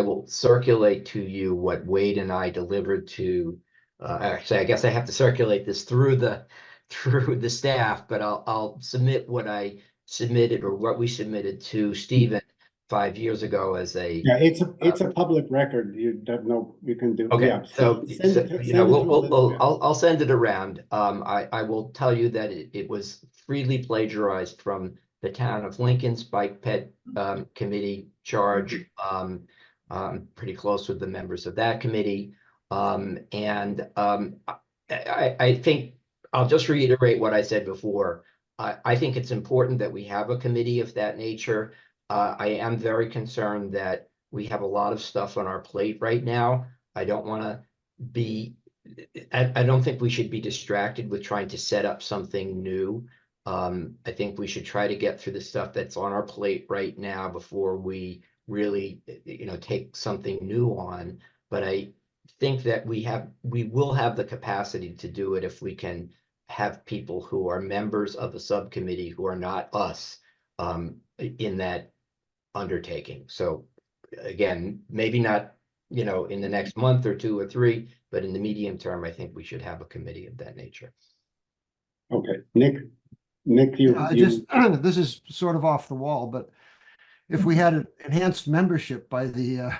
will circulate to you what Wade and I delivered to. Actually, I guess I have to circulate this through the staff, but I'll submit what I submitted or what we submitted to Stephen 5 years ago as a. Yeah, it's a public record. You don't know, you can do. Okay, Yeah, so send it to we'll Elizabeth. I'll send it around. I will tell you that it was freely plagiarized from the town of Lincoln's Bike Ped Committee charge. Pretty close with the members of that committee. I think I'll just reiterate what I said before. I think it's important that we have a committee of that nature. I am very concerned that we have a lot of stuff on our plate right now. I don't want to be, I don't think we should be distracted with trying to set up something new. I think we should try to get through the stuff that's on our plate right now before we really, take something new on. But I think that we will have the capacity to do it if we can have people who are members of the subcommittee who are not us in that undertaking. So again, maybe not, in the next month or 2 or 3, but in the medium term, I think we should have a committee of that nature. Okay, Nick, This is sort of off the wall, but if we had an enhanced membership by the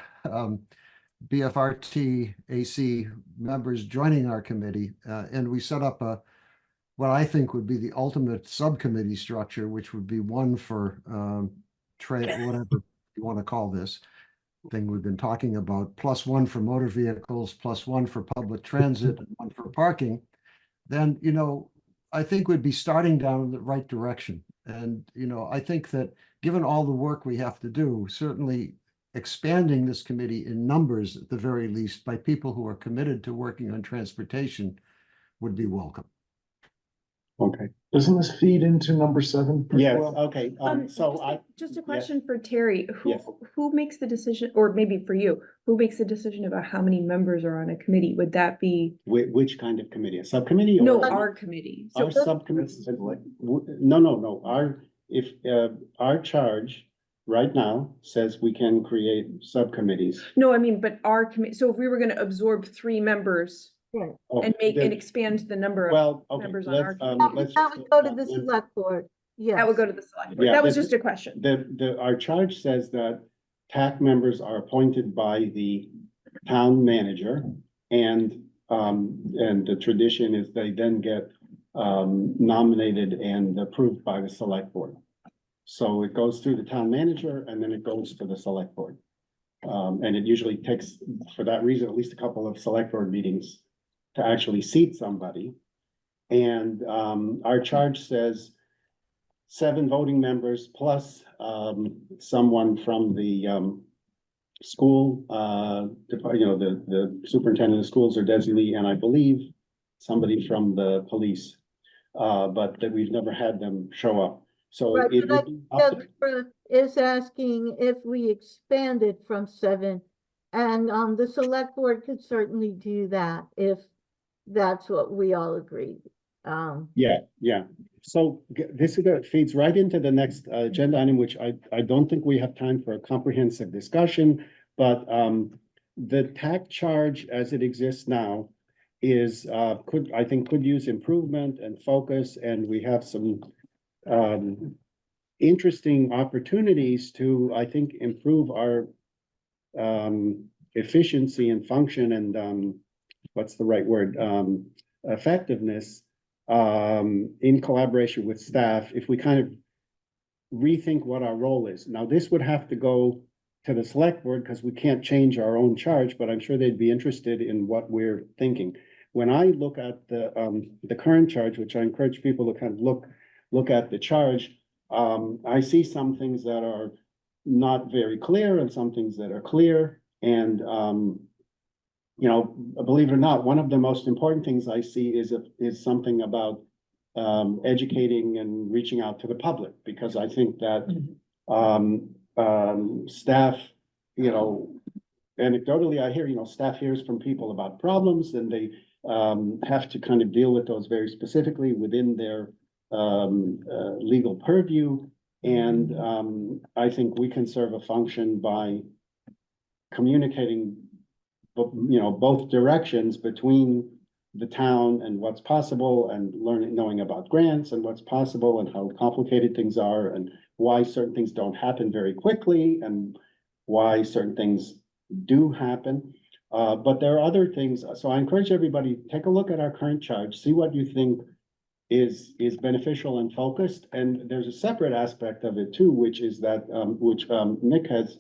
BFRT AC members joining our committee, and we set up what I think would be the ultimate subcommittee structure, which would be one for whatever you want to call this thing we've been talking about, plus one for motor vehicles, plus one for public transit, and one for parking, then, I think we'd be starting down in the right direction. And, I think that given all the work we have to do, certainly expanding this committee in numbers at the very least by people who are committed to working on transportation would be welcome. okay, Doesn't this feed into number 7? yes, Well, okay, Just a question for Terry, Yes. who makes the decision, or maybe for you, who makes the decision about how many members are on a committee? Would that be, which kind of committee, a subcommittee? or- no, our committee? So Our subcommittee, no, our charge right now says we can create subcommittees. no, I mean, but our committee, so if we were gonna absorb 3 members Oh, and make the- and expand the number of, Well, okay, members on our let's. That would go to the select board, yes. that would go to the select board. Yeah, That was the- just a question. Our charge says that TAC members are appointed by the town manager. And the tradition is they then get nominated and approved by the select board. So it goes through the town manager and then it goes to the select board. And it usually takes, for that reason, at least a couple of select board meetings to actually seat somebody. And our charge says 7 voting members plus someone from the school, the superintendent of schools or designee, and I believe somebody from the police, but that we've never had them show up. So Right, it but would be up to- Deborah is asking if we expanded from 7, and the select board could certainly do that if that's what we all agreed. Yeah. So this feeds right into the next agenda item, which I don't think we have time for a comprehensive discussion, but the TAC charge as it exists now is could use improvement and focus, and we have some interesting opportunities to, I think, improve our efficiency and function and what's the right word? Effectiveness in collaboration with staff, if we kind of rethink what our role is. Now, this would have to go to the select board because we can't change our own charge, but I'm sure they'd be interested in what we're thinking. When I look at the current charge, which I encourage people to kind of look at the charge, I see some things that are not very clear and some things that are clear. And believe it or not, one of the most important things I see is something about educating and reaching out to the public, because I think that staff, anecdotally, I hear, staff hears from people about problems and they have to kind of deal with those very specifically within their legal purview. And I think we can serve a function by communicating both directions between the town and what's possible, and knowing about grants and what's possible and how complicated things are and why certain things don't happen very quickly and why certain things do happen. But there are other things. So I encourage everybody, take a look at our current charge, see what you think is beneficial and focused. And there's a separate aspect of it too, which is that, which Nick has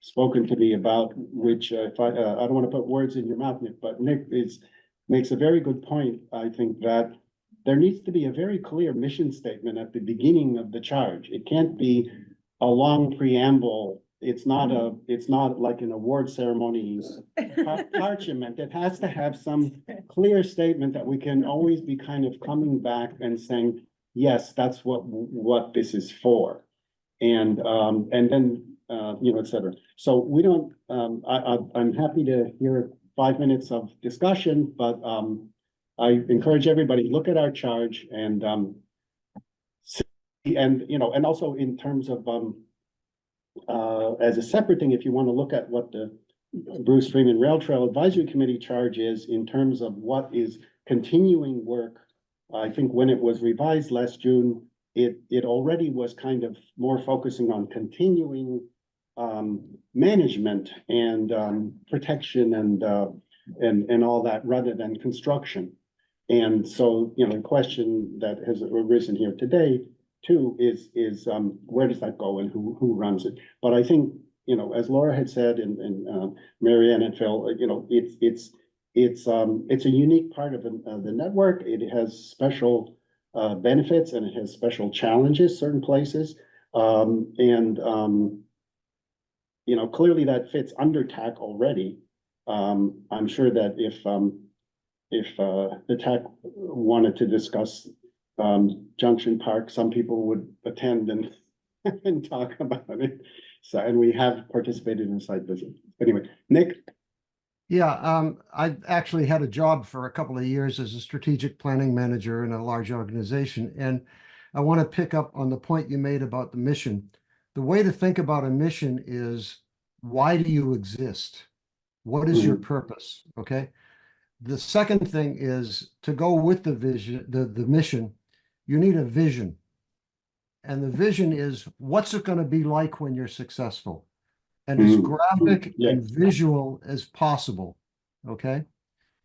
spoken to me about, which if I don't want to put words in your mouth, Nick, but Nick makes a very good point. I think that there needs to be a very clear mission statement at the beginning of the charge. It can't be a long preamble. It's not like an award ceremony parchment. It has to have some clear statement that we can always be kind of coming back and saying, yes, that's what this is for. And then, et cetera. So we don't, I'm happy to hear 5 minutes of discussion, but, I encourage everybody, look at our charge and, and also in terms of, as a separate thing, if you want to look at what the Bruce Freeman Rail Trail Advisory Committee charge is in terms of what is continuing work. I think when it was revised last June, it already was kind of more focusing on continuing management and protection and all that rather than construction. And so, the question that has arisen here today too is where does that go and who runs it? But I think, as Laura had said and Marianne and Phil, it's a unique part of the network. It has special benefits and it has special challenges, certain places. Clearly that fits under TAC already. I'm sure that if the TAC wanted to discuss Junction Park, some people would attend and talk about it. So, and we have participated in site visits. Anyway, Nick? Yeah, I actually had a job for a couple of years as a strategic planning manager in a large organization. And I want to pick up on the point you made about the mission. The way to think about a mission is, why do you exist? What is your purpose? Okay. The second thing is to go with the vision, the mission, you need a vision. And the vision is, what's it going to be like when you're successful? And as graphic and visual as possible. Okay.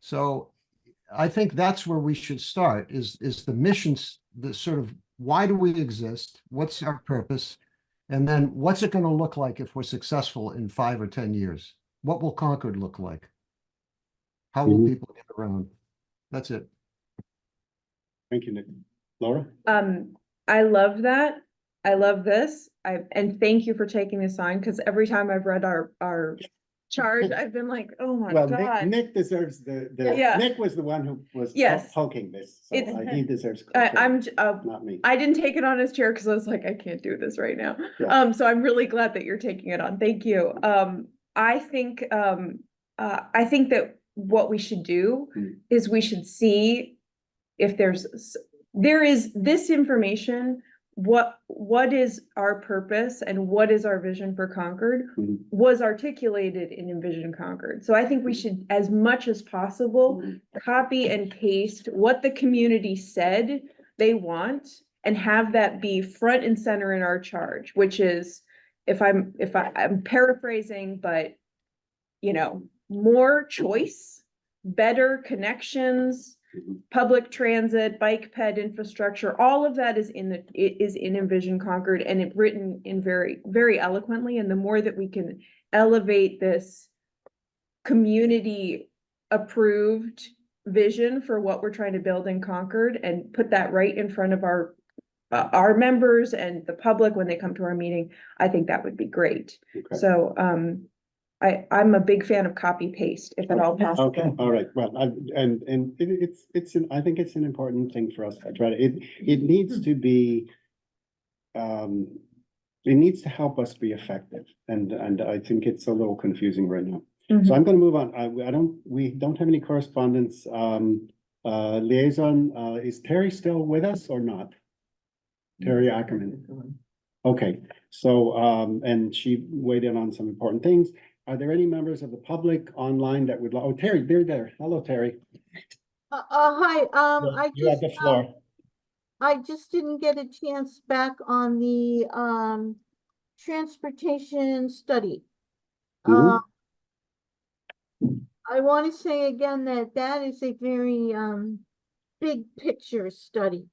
So I think that's where we should start is the missions, the sort of, why do we exist? What's our purpose? And then what's it going to look like if we're successful in 5 or 10 years? What will Concord look like? How will people get around? That's it. Thank you, Nick. Laura? I love that. I love this. And thank you for taking this on, because every time I've read our charge, I've been like, oh my Well, God. Nick deserves Yeah. Nick was the one who was Yes. poking this, so he deserves. I'm, not me. I didn't take it on as chair because I was like, I can't do this right now. Yeah. So I'm really glad that you're taking it on. Thank you. I think that what we should do is we should see if there is this information, what is our purpose and what is our vision for Concord was articulated in Envision Concord. So I think we should, as much as possible, copy and paste what the community said they want and have that be front and center in our charge, which is, I'm paraphrasing, but more choice, better connections, public transit, bike ped infrastructure, all of that is in Envision Concord, and it written in very, very eloquently. And the more that we can elevate this community approved vision for what we're trying to build in Concord and put that right in front of our members and the public when they come to our meeting, I think that would be great. Okay. So, I'm a big fan of copy paste, if at all possible. Okay, all right, well, I think it's an important thing for us to try to, it needs to be, it needs to help us be effective, and I think it's a little confusing right now. So I'm gonna move on. We don't have any correspondence. Liaison, is Terry still with us or not? Terry Ackerman. Okay, so, and she weighed in on some important things. Are there any members of the public online that would, oh, Terry, they're there. Hello, Terry. Hi, You have the floor. I just didn't get a chance back on the, transportation study. I want to say again that is a very, big picture study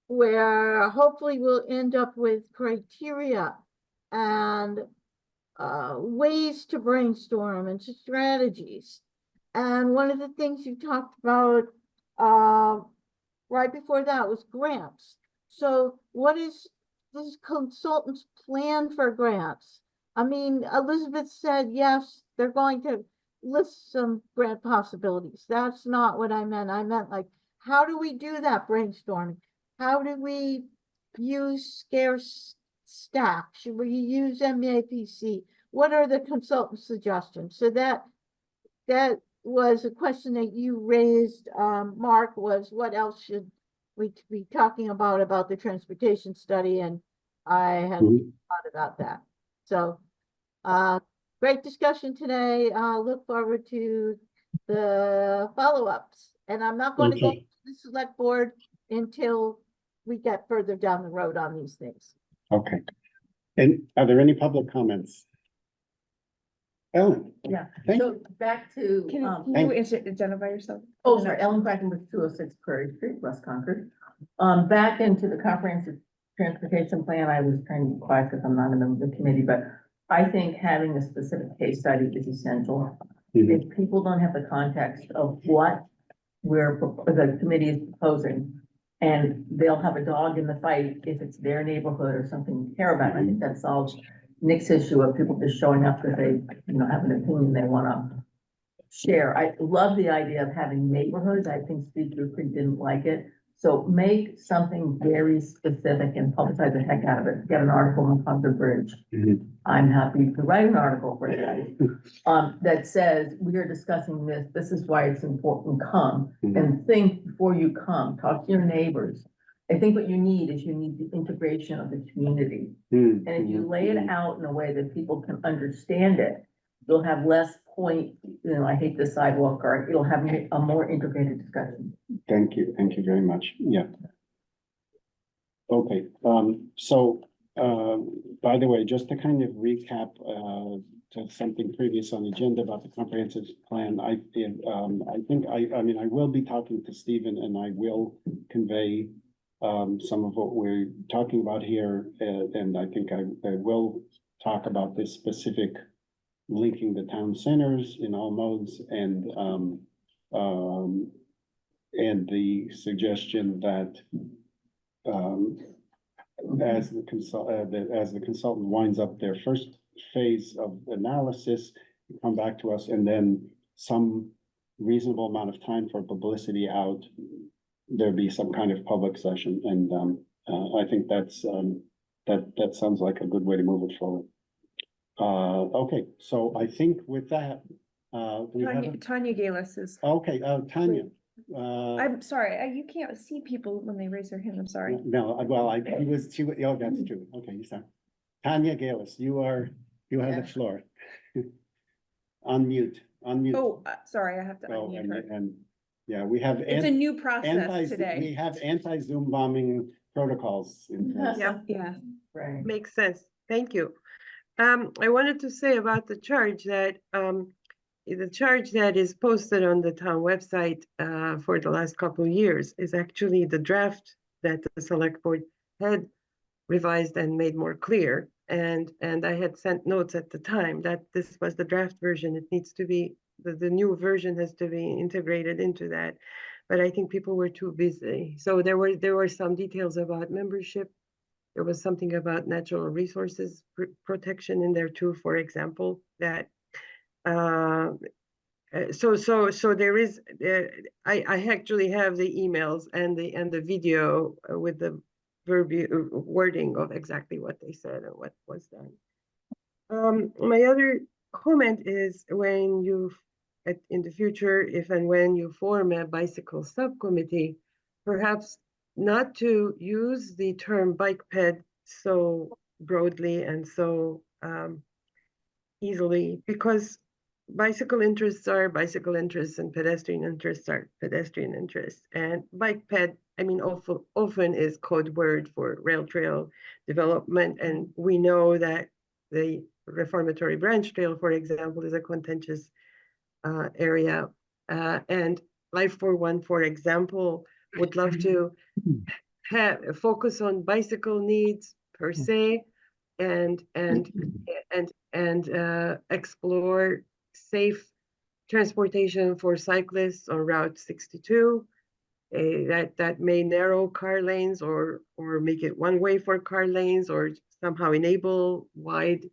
where hopefully we'll end up with criteria and ways to brainstorm and strategies. And one of the things you talked about right before that was grants. So what is this consultant's plan for grants? I mean, Elizabeth said, yes, they're going to list some grant possibilities. That's not what I meant. I meant like, how do we do that brainstorming? How do we use scarce staff? Should we use MAPC? What are the consultant suggestions? So that was a question that you raised, Mark, was what else should we be talking about the transportation study? And I had thought about that. So, great discussion today. Look forward to the follow-ups. And I'm not going to go to the select board until we get further down the road on these things. Okay. And are there any public comments? Ellen? Yeah, Thank so back to, Can Thank- you identify yourself? oh, sorry, Ellen Cracken with 206 Prairie Street, West Concord. Back into the comprehensive transportation plan, I was trying to be quiet because I'm not a member of the committee, but I think having a specific case study is essential. Mhm. If people don't have the context of what the committee is proposing, and they'll have a dog in the fight if it's their neighborhood or something you care about. I think that solves Nick's issue of people just showing up because they, have an opinion they want to share. I love the idea of having neighborhoods. I think Steve Dupree didn't like it. So make something very specific and publicize the heck out of it. Get an article on Concord Bridge. Mhm. I'm happy to write an article for you, that says, we are discussing this. This is why it's important. Come and think before you come. Talk to your neighbors. I think what you need is you need the integration of the community. And if you lay it out in a way that people can understand it, you'll have less point, I hate the sidewalk, or it'll have a more integrated discussion. Thank you very much, yeah. Okay, by the way, just to kind of recap, to something previous on the agenda about the comprehensive plan, I think I will be talking to Stephen and I will convey some of what we're talking about here, and I think I will talk about this specific linking the town centers in all modes and the suggestion that as the consultant winds up their first phase of analysis, come back to us, and then some reasonable amount of time for publicity out, there be some kind of public session, and I think that's that sounds like a good way to move it forward. Okay, so I think with that, we have. Tanya Galis is, Okay, Tanya. I'm sorry, you can't see people when they raise their hand, I'm sorry. No, well, oh, that's true. Okay, you sorry. Tanya Galis, you have the floor. Unmute. Oh, sorry, I have to Oh, unmute her. and yeah, we have. It's a new process We today. have anti-Zoom bombing protocols in place. Yeah. Right. Makes sense. Thank you. I wanted to say about the charge that the charge that is posted on the town website for the last couple of years is actually the draft that the select board had revised and made more clear. And I had sent notes at the time that this was the draft version. It needs to be, the new version has to be integrated into that. But I think people were too busy. So there were some details about membership. There was something about natural resources protection in there too, for example, that so there is, I actually have the emails and the video with the wording of exactly what they said and what was done. My other comment is when in the future, if and when you form a bicycle subcommittee, perhaps not to use the term bike ped so broadly and so easily, because bicycle interests are bicycle interests and pedestrian interests are pedestrian interests. And bike ped, I mean, often is code word for rail trail development. And we know that the Reformatory Branch Trail, for example, is a contentious area. And Life for One, for example, would love to have a focus on bicycle needs per se and explore safe transportation for cyclists on Route 62. That may narrow car lanes or make it one way for car lanes or somehow enable wide,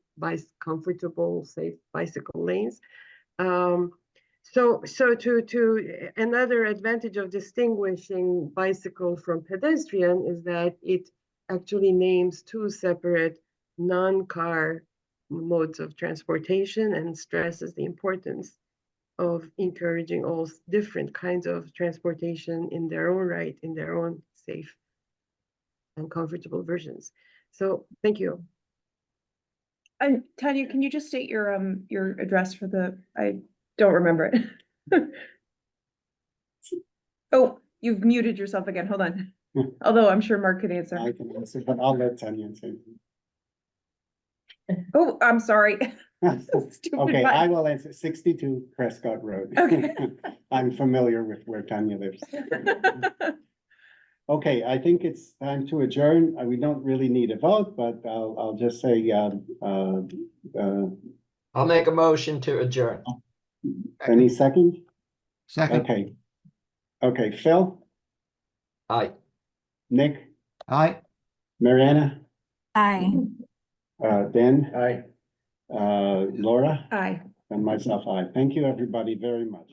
comfortable, safe bicycle lanes. So to another advantage of distinguishing bicycle from pedestrian is that it actually names two separate non-car modes of transportation and stresses the importance of encouraging all different kinds of transportation in their own right, in their own safe and comfortable versions. So thank you. And Tanya, can you just state your address for I don't remember it. Oh, you've muted yourself again. Hold on. Although I'm sure Mark can answer. I can answer, but I'll let Tanya answer. Oh, I'm sorry. Stupid Okay, button. I will answer 62 Prescott Road. Okay. I'm familiar with where Tanya lives. Okay, I think it's time to adjourn. We don't really need a vote, but I'll just say, I'll make a motion to adjourn. any second? Second, Okay. Okay, Phil, Aye. Nick, aye. Mariana, Aye. Dan, Aye. Laura, Aye. and myself, I. Thank you, everybody, very much.